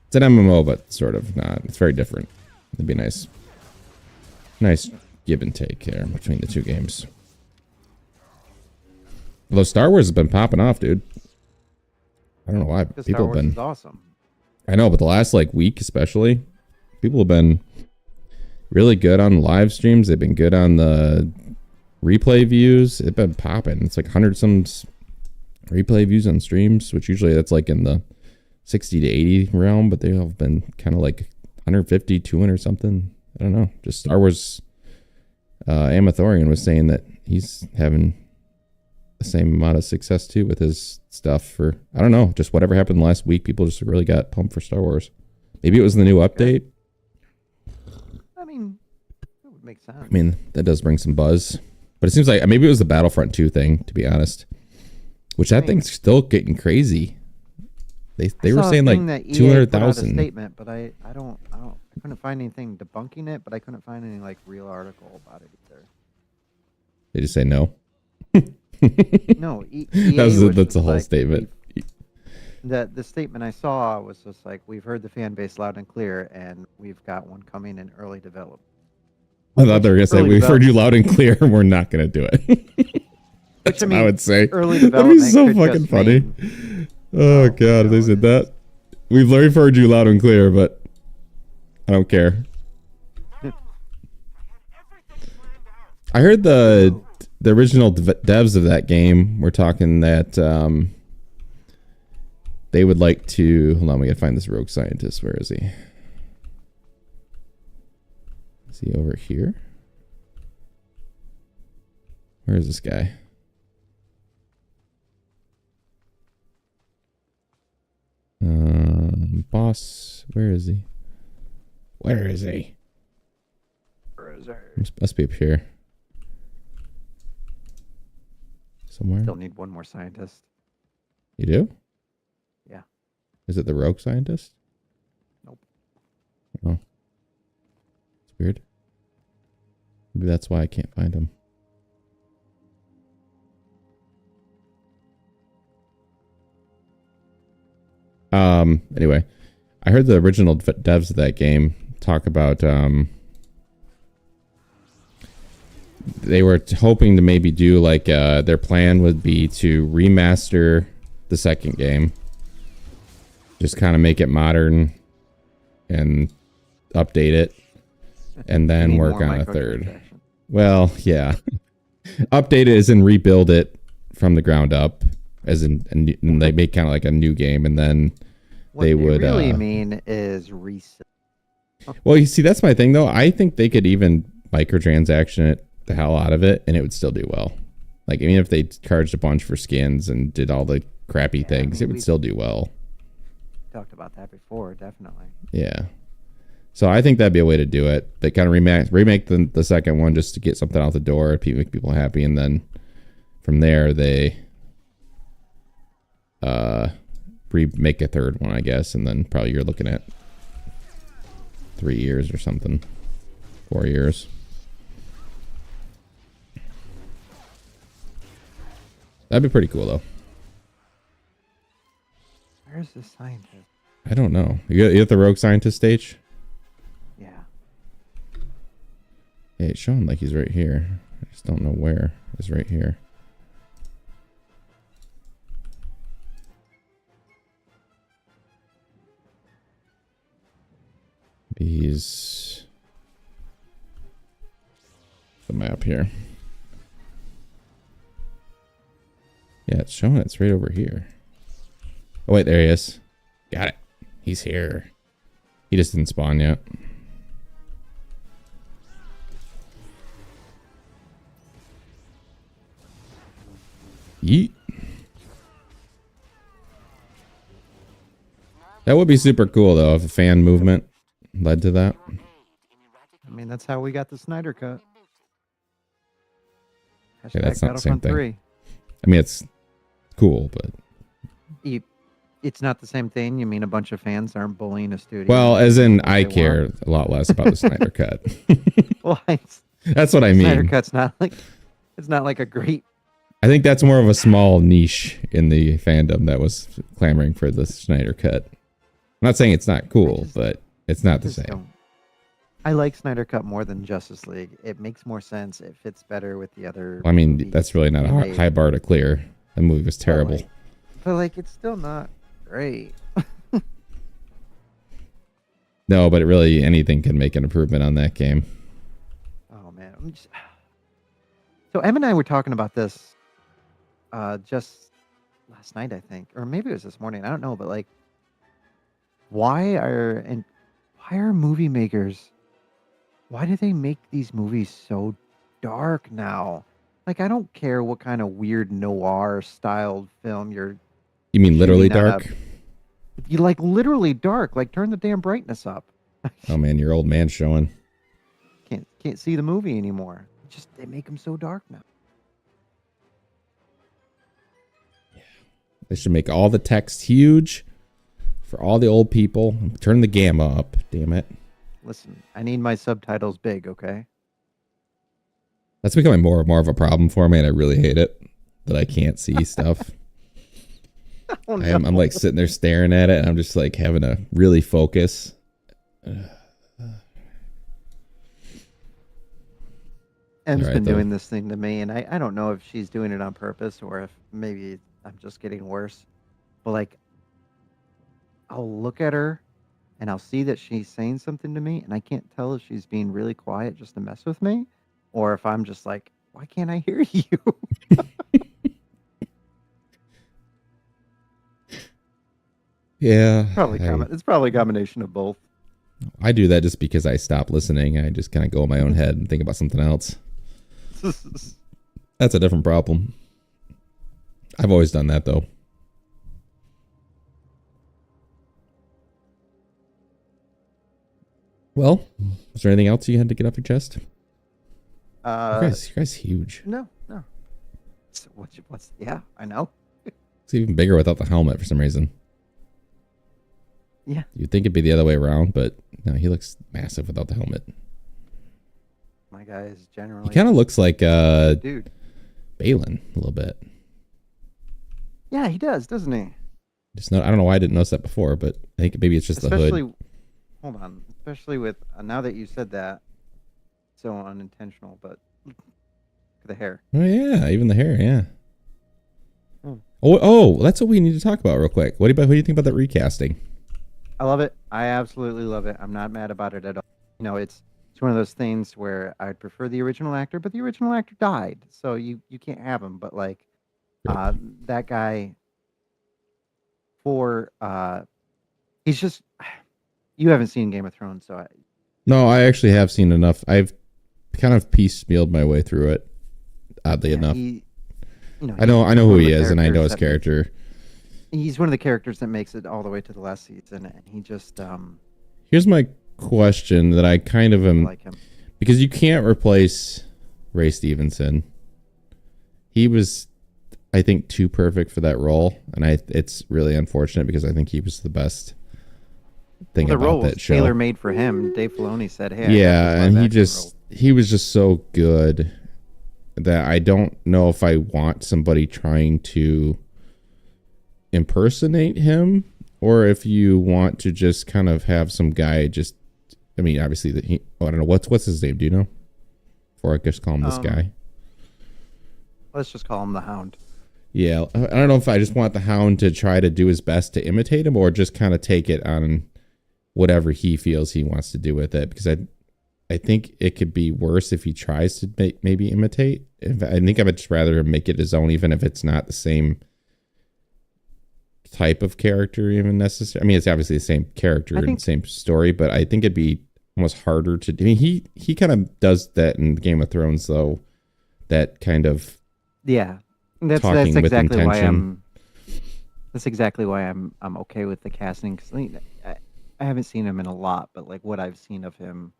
It's an MMO, but sort of not. It's very different. It'd be nice. Nice give and take here between the two games. Although Star Wars has been popping off, dude. I don't know why. Because People Star have Wars been. is awesome. I know, but the last week especially, people have been really good on live streams. They've been good on the replay views. It's been popping. It's like 100 some replay views on streams, which usually that's like in the 60 to 80 realm, but they have been kind of like 150, 200 something. I don't know. Just Star Wars. Amathorian was saying that he's having the same amount of success too with his stuff for, I don't know, just whatever happened last week. People just really got pumped for Star Wars. Maybe it was the new update. I mean, it would make sense. I mean, that does bring some buzz. But it seems like maybe it was the Battlefront 2 thing, to be honest. Which that thing's still getting crazy. They were saying like 200,000. Statement, but I couldn't find anything debunking it, but I couldn't find any real article about it either. They just say no. No, EA that's the whole statement. The statement I saw was just we've heard the fan base loud and clear, and we've got one coming in early development. I thought they were gonna say we've heard you loud and clear, and we're not gonna do it. That's what I would say. Early That'd be development so could fucking just funny. mean- Oh god, if they said that. We've heard you loud and clear, but I don't care. I heard the original devs of that game were talking that they would like to. Hold on, we gotta find this rogue scientist. Where is he? Is he over here? Where is this guy? Boss, where is he? Where is he? Must be up here. Somewhere. Still need one more scientist. You do? Yeah. Is it the rogue scientist? Nope. Oh. Weird. Maybe that's why I can't find him. Anyway, I heard the original devs of that game talk about, they were hoping to maybe do like, their plan would be to remaster the second game. Just kind of make it modern and update it. And then work on a third. Well, yeah. Update it as in rebuild it from the ground up. As in, and they make kind of like a new game, and then What they would really mean is reset. Well, you see, that's my thing though. I think they could even microtransaction it the hell out of it, and it would still do well. Like, even if they charged a bunch for skins and did all the crappy things, it would still do well. Talked about that before, definitely. Yeah. So I think that'd be a way to do it. They kind of remake the second one just to get something out the door, make people happy, and then from there they remake a third one, I guess, and then probably you're looking at 3 years or something, 4 years. That'd be pretty cool, though. Where's the scientist? I don't know. You at the rogue scientist stage? Yeah. Hey, it's showing like he's right here. I just don't know where. He's right here. He's the map here. Yeah, it's showing it's right over here. Oh wait, there he is. Got it. He's here. He just didn't spawn yet. Yeet. That would be super cool though if a fan movement led to that. I mean, that's how we got the Snyder Cut. Okay, that's not the same Battlefront thing. 3. I mean, it's cool, but It's not the same thing. You mean a bunch of fans aren't bullying a studio? well, as in I they care want? a lot less about the Snyder Cut. Well, That's what I Snyder mean. Cut's not like it's not like a great. I think that's more of a small niche in the fandom that was clamoring for the Snyder Cut. I'm not saying it's not cool, but it's not the same. I like Snyder Cut more than Justice League. It makes more sense. It fits better with the other. I mean, movies that's really not a made. high bar to clear. That movie was terrible. But like, it's still not great. No, but it really, anything can make an improvement on that game. Oh man, so Em and I were talking about this just last night, I think, or maybe it was this morning. I don't know, but like, why are movie makers? Why do they make these movies so dark now? Like, I don't care what kind of weird noir styled film you're. You mean literally shooting at dark? You like literally dark. Like, turn the damn brightness up. Oh man, your old man's showing. Can't see the movie anymore. Just they make them so dark now. They should make all the text huge for all the old people. Turn the gamma up. Damn it. Listen, I need my subtitles big, okay? That's becoming more and more of a problem for me, and I really hate it that I can't see stuff. Oh, no. I'm like sitting there staring at it, and I'm just like having to really focus. Em's All right, been though. doing this thing to me, and I don't know if she's doing it on purpose or if maybe I'm just getting worse. But like, I'll look at her and I'll see that she's saying something to me, and I can't tell if she's being really quiet just to mess with me, or if I'm just like, why can't I hear you? Yeah. It's probably a combination of both. I do that just because I stop listening. I just kind of go in my own head and think about something else. That's a different problem. I've always done that, though. Well, is there anything else you had to get off your chest? You guys huge. No. So yeah, I know. It's even bigger without the helmet for some reason. Yeah. You'd think it'd be the other way around, but no, he looks massive without the helmet. My guy is He generally kind of looks like dude. Balin a little bit. Yeah, he does, doesn't he? I don't know why I didn't notice that before, but I think maybe it's just Especially, the hood. hold on. Especially with now that you said that, so unintentional, but the hair. Oh yeah, even the hair, yeah. Hmm. Oh, that's what we need to talk about real quick. What do you think about that recasting? I love it. I absolutely love it. I'm not mad about it at all. It's one of those things where I'd prefer the original actor, but the original actor died, so you can't have him. But like, that guy for he's just you haven't seen Game of Thrones, so No, I actually have seen enough. I've kind of piecemealed my way through it. Oddly enough, I know who he is, and I know his character. He's one of the characters that makes it all the way to the last season, and he just Here's my question that I kind of am like him. Because you can't replace Ray Stevenson. He was, I think, too perfect for that role, and it's really unfortunate because I think he was the best thing the about role that was show. Tailor made for him. Dave Filoni said, "Hey, yeah, and he was just so good that I don't know if I want somebody trying to impersonate him, or if you want to just kind of have some guy just. I mean, obviously, I don't know what's his name. Do you know? Or I just call him this guy. Let's just call him the Hound. Yeah, I don't know if I just want the Hound to try to do his best to imitate him, or just kind of take it on whatever he feels he wants to do with it. Because I think it could be worse if he tries to maybe imitate. I think I would just rather make it his own, even if it's not the same type of character even necessary. I mean, it's obviously the same character and same story, but I think it'd be almost harder to do. I mean, he kind of does that in Game of Thrones, though. That kind of that's exactly why I'm okay with the casting, because I haven't seen him in a lot, but like what I've seen of him,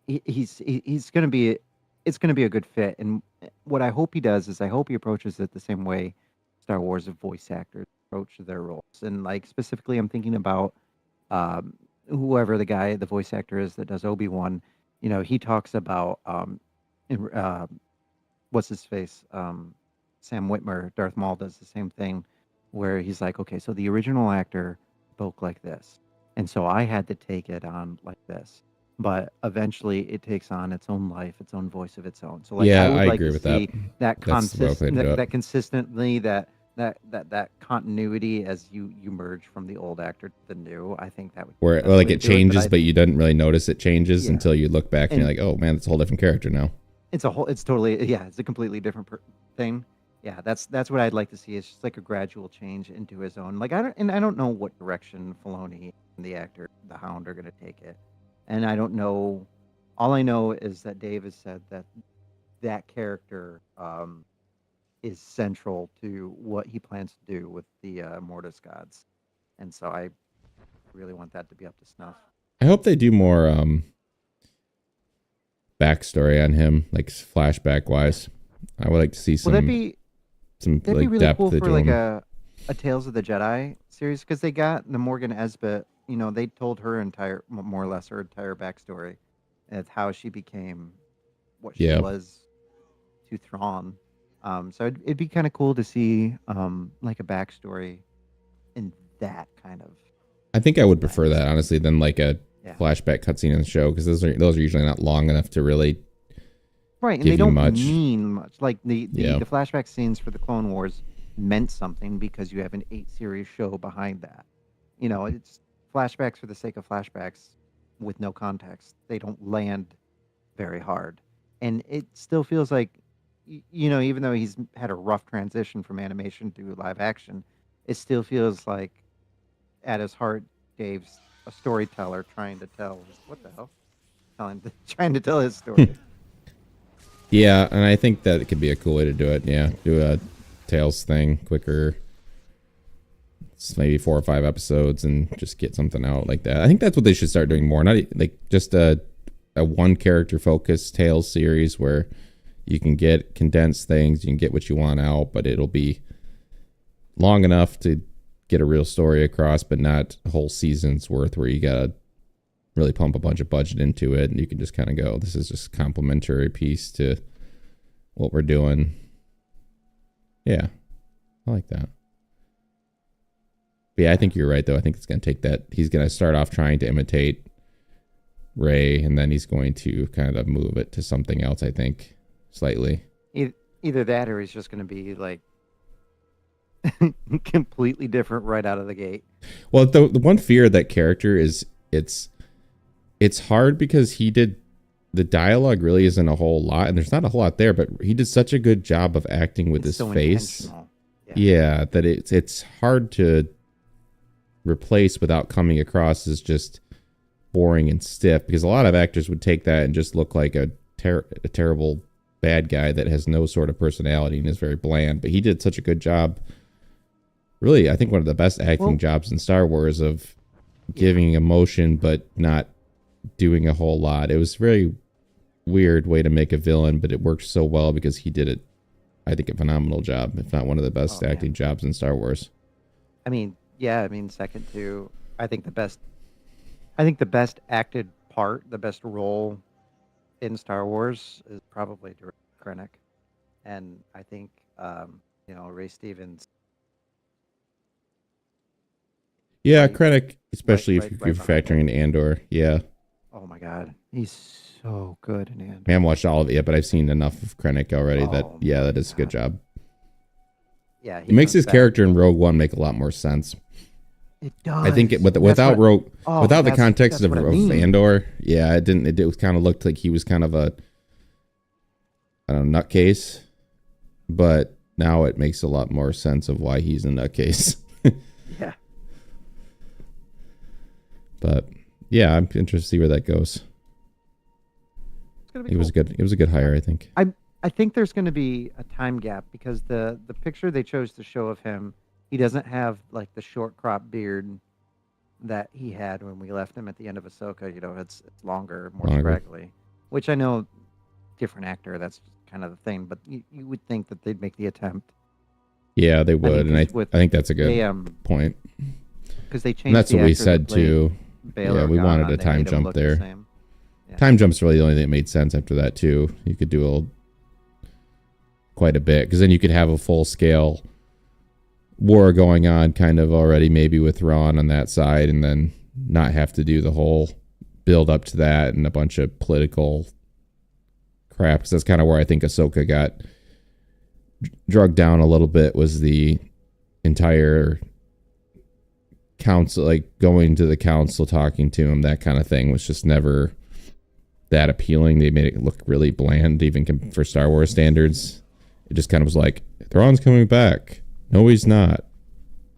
he's gonna be it's gonna be a good fit. And what I hope he does is I hope he approaches it the same way Star Wars voice actors approach their roles. And like specifically, I'm thinking about whoever the voice actor is that does Obi-Wan. He talks about what's his face, Sam Witwer, Darth Maul does the same thing, where he's like, okay, so the original actor spoke like this, and so I had to take it on like this. But eventually, it takes on its own life, its own voice of its own. So, like, yeah, I would I like agree to with see that. that consistently, that continuity as you merge from the old actor to the new. I think that would where like it changes, but you didn't really notice it changes until you look back and you're like, oh man, it's a whole different character now. It's a completely different thing. Yeah, that's what I'd like to see. It's just like a gradual change into his own. Like I don't know what direction Filoni and the actor, the Hound, are going to take it, and I don't know. All I know is that Dave has said that character is central to what he plans to do with the Mortis gods, and so I really want that to be up to snuff. I hope they do more backstory on him, like flashback wise. I would like to see some. That'd be really depth cool for like him. a Tales of the Jedi series, because they got the Morgan Elsbeth. They told her more or less her entire backstory, of how she became what she was to Thrawn. So it'd be kind of cool to see like a backstory in that kind of. I think I would prefer that, honestly, than like a flashback cutscene in the show, because those are usually not long enough to really right, and they don't mean much. Like the flashback scenes for the Clone Wars meant something because you have an 8-series show behind that. It's flashbacks for the sake of flashbacks with no context. They don't land very hard, and it still feels like, even though he's had a rough transition from animation to live action, it still feels like at his heart, Dave's a storyteller trying to tell trying to tell his story. Yeah, and I think that it could be a cool way to do it. Yeah, do a Tales thing quicker. It's maybe 4 or 5 episodes and just get something out like that. I think that's what they should start doing more. Not like just a one character focused Tales series where you can get condensed things, you can get what you want out, but it'll be long enough to get a real story across, but not a whole season's worth where you gotta really pump a bunch of budget into it, and you can just kind of go, this is just a complimentary piece to what we're doing. Yeah, I like that. But yeah, I think you're right, though. I think it's going to take that. He's going to start off trying to imitate Rey, and then he's going to kind of move it to something else, I think, slightly. Either that or he's just going to be like completely different right out of the gate. Well, the one fear of that character is it's hard because the dialogue really isn't a whole lot, and there's not a whole lot there, but he did such a good job of acting with his face. Yeah, that it's hard to replace without coming across as just boring and stiff, because a lot of actors would take that and just look like a terrible bad guy that has no sort of personality and is very bland. But he did such a good job. Really, I think one of the best acting jobs in Star Wars of giving emotion but not doing a whole lot. It was a very weird way to make a villain, but it worked so well because he did it, I think, a phenomenal job, if not one of the best acting jobs in Star Wars. I mean, second to, I think the best acted part, the best role in Star Wars is probably Director Krennic. And I think, Ray Stevens. Yeah, Krennic, especially if you're factoring in Andor. Yeah. Oh my God. He's so good in Andor. I haven't watched all of it yet, but I've seen enough of Krennic already that is a good job. Yeah. It makes his character in Rogue One make a lot more sense. It does. I think without the context of Andor, yeah, it didn't. It kind of looked like he was kind of a, I don't know, nutcase, but now it makes a lot more sense of why he's a nutcase. Yeah. But yeah, I'm interested to see where that goes. It was good. It was a good hire, I think. I think there's going to be a time gap because the picture they chose to show of him, he doesn't have like the short crop beard that he had when we left him at the end of Ahsoka. It's longer, more scraggly, which I know, different actor. That's kind of the thing, but you would think that they'd make the attempt. Yeah, they would, I think that's a good point. Because they changed. And that's what we said too. Yeah, we wanted a time jump there. Yeah. Time jump's really the only thing that made sense after that too. You could do quite a bit, because then you could have a full scale war going on kind of already, maybe with Ron on that side, and then not have to do the whole build up to that and a bunch of political crap. Because that's kind of where I think Ahsoka got drugged down a little bit, was the entire council, like going to the council, talking to him, that kind of thing was just never that appealing. They made it look really bland, even for Star Wars standards. It just kind of was like, Thrawn's coming back. No, he's not.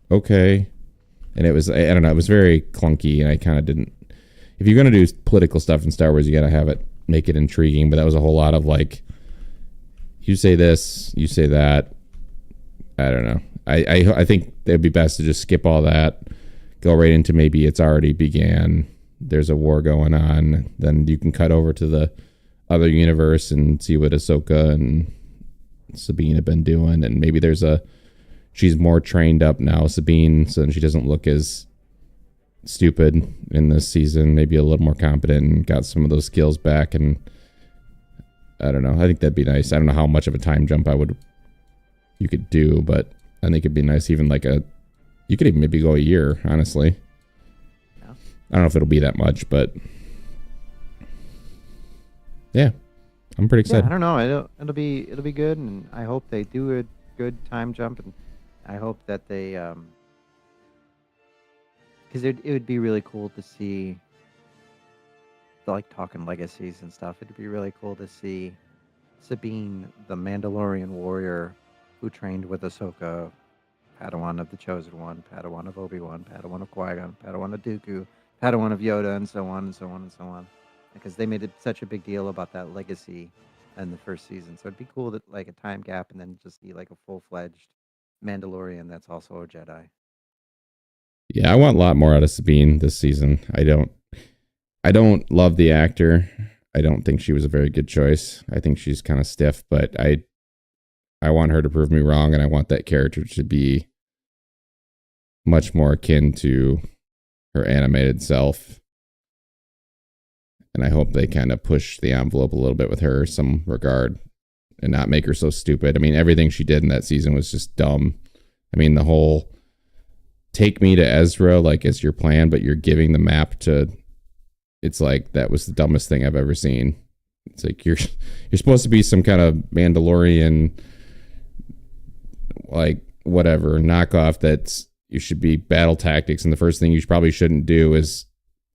Okay. And it was, I don't know, it was very clunky, and I kind of didn't. If you're going to do political stuff in Star Wars, you got to have it, make it intriguing. But that was a whole lot of like, you say this, you say that. I don't know. I think it'd be best to just skip all that, go right into maybe it's already began. There's a war going on. Then you can cut over to the other universe and see what Ahsoka and Sabine have been doing. And maybe she's more trained up now, Sabine, so then she doesn't look as stupid in this season. Maybe a little more competent and got some of those skills back. And I don't know. I think that'd be nice. I don't know how much of a time jump you could do, but I think it'd be nice. Even like you could even maybe go a year, honestly. Yeah. I don't know if it'll be that much, but yeah, I'm pretty excited. Yeah, I don't know. It'll be good, and I hope they do a good time jump, and I hope that they because it would be really cool to see, like, talking legacies and stuff. It'd be really cool to see Sabine, the Mandalorian warrior who trained with Ahsoka, Padawan of the Chosen One, Padawan of Obi-Wan, Padawan of Qui-Gon, Padawan of Dooku, Padawan of Yoda, and so on and so on and so on. Because they made such a big deal about that legacy in the first season. So it'd be cool that, like, a time gap and then just see like a full-fledged Mandalorian that's also a Jedi. Yeah, I want a lot more out of Sabine this season. I don't love the actor. I don't think she was a very good choice. I think she's kind of stiff, but I want her to prove me wrong, and I want that character to be much more akin to her animated self. And I hope they kind of push the envelope a little bit with her, some regard, and not make her so stupid. I mean, everything she did in that season was just dumb. I mean, the whole take me to Ezra, like, as your plan, but you're giving the map to, it's like, that was the dumbest thing I've ever seen. It's like, you're supposed to be some kind of Mandalorian, like, whatever, knockoff that's, you should be battle tactics. And the first thing you probably shouldn't do is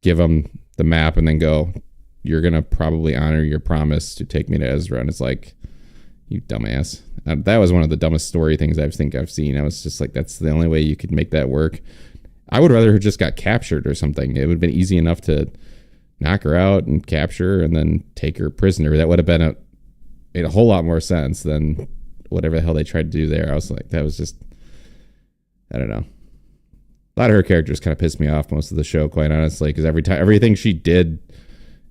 give them the map and then go, you're going to probably honor your promise to take me to Ezra. And it's like, you dumbass. That was one of the dumbest story things I think I've seen. I was just like, that's the only way you could make that work. I would rather have just got captured or something. It would have been easy enough to knock her out and capture her and then take her prisoner. That would have been made a whole lot more sense than whatever the hell they tried to do there. I was like, that was just, I don't know. A lot of her characters kind of pissed me off most of the show, quite honestly, because everything she did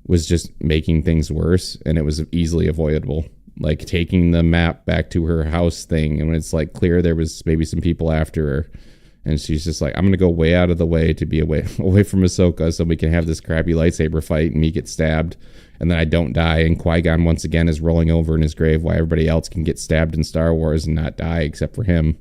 was just making things worse, and it was easily avoidable. Like taking the map back to her house thing, and when it's like clear there was maybe some people after her, and she's just like, I'm gonna go way out of the way to be away from Ahsoka so we can have this crappy lightsaber fight and me get stabbed, and then I don't die, and Qui-Gon once again is rolling over in his grave while everybody else can get stabbed in Star Wars and not die except for him.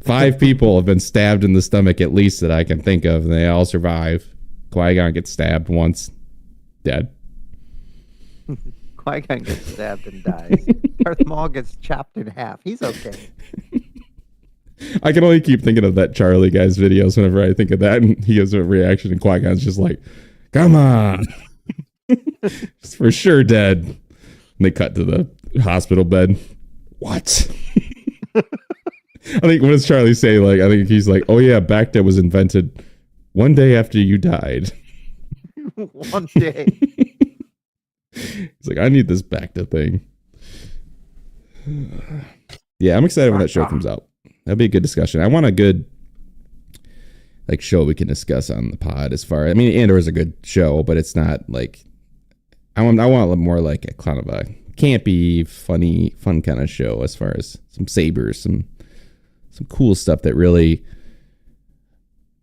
5 people have been stabbed in the stomach at least that I can think of, and they all survive. Qui-Gon gets stabbed once, dead. Qui-Gon gets stabbed and dies. Darth Maul gets chopped in half. He's okay. I can only keep thinking of that Charlie guy's videos whenever I think of that, and he gives a reaction, and Qui-Gon's just like, come on. It's for sure dead. And they cut to the hospital bed. What? I think, what does Charlie say? Like, I think he's like, oh yeah, Bacta was invented one day after you died. One day. He's like, I need this Bacta thing. Yeah, I'm excited when that show comes out. That'll be a good discussion. I want a good like show we can discuss on the pod. As far, I mean, Andor is a good show, but it's not like I want more like a kind of a campy, funny, fun kind of show. As far as some sabers, some cool stuff that really,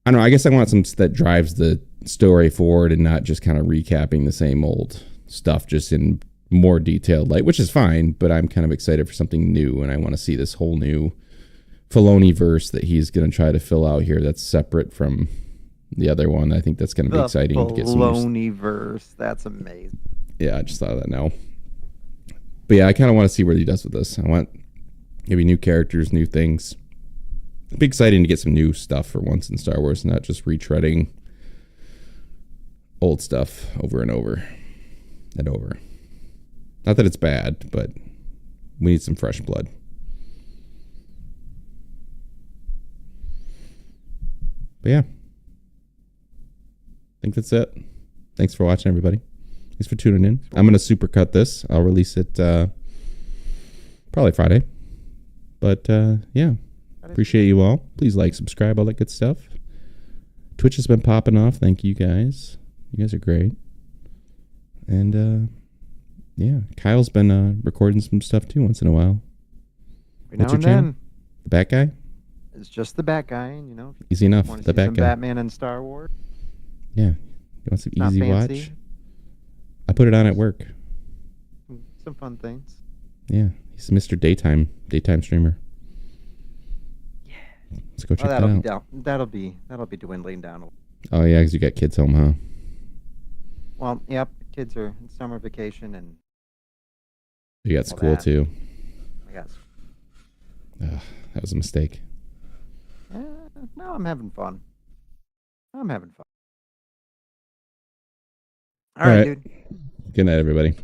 I don't know. I guess I want some that drives the story forward and not just kind of recapping the same old stuff, just in more detailed light, which is fine. But I'm kind of excited for something new, and I want to see this whole new Filoni verse that he's going to try to fill out here. That's separate from the other one. I think that's going to be exciting to get some Filoni verse. That's amazing. Yeah, I just thought of that now. But yeah, I kind of want to see what he does with this. I want maybe new characters, new things. It'd be exciting to get some new stuff for once in Star Wars, not just retreading old stuff over and over and over. Not that it's bad, but we need some fresh blood. But yeah, I think that's it. Thanks for watching, everybody. Thanks for tuning in. I'm going to supercut this. I'll release it probably Friday. But yeah, appreciate you all. Please like, subscribe, all that good stuff. Twitch has been popping off. Thank you guys. You guys are great. And yeah, Kyle's been recording some stuff too once in a while. What's your channel? Then. The Bat Guy? It's just the Bat Guy, you know. Easy enough. The Bat Guy. Batman and Star Wars. Yeah. You want some easy fancy. Watch? I put it on at work. Some fun things. Yeah. He's Mr. Daytime streamer. Yeah. Let's go check that out. That'll be dwindling down. Oh yeah, because you got kids home, huh? Well, yep. Kids are in summer vacation and you got school too. I got. That was a mistake. No, I'm having fun. All right, dude. Good night, everybody.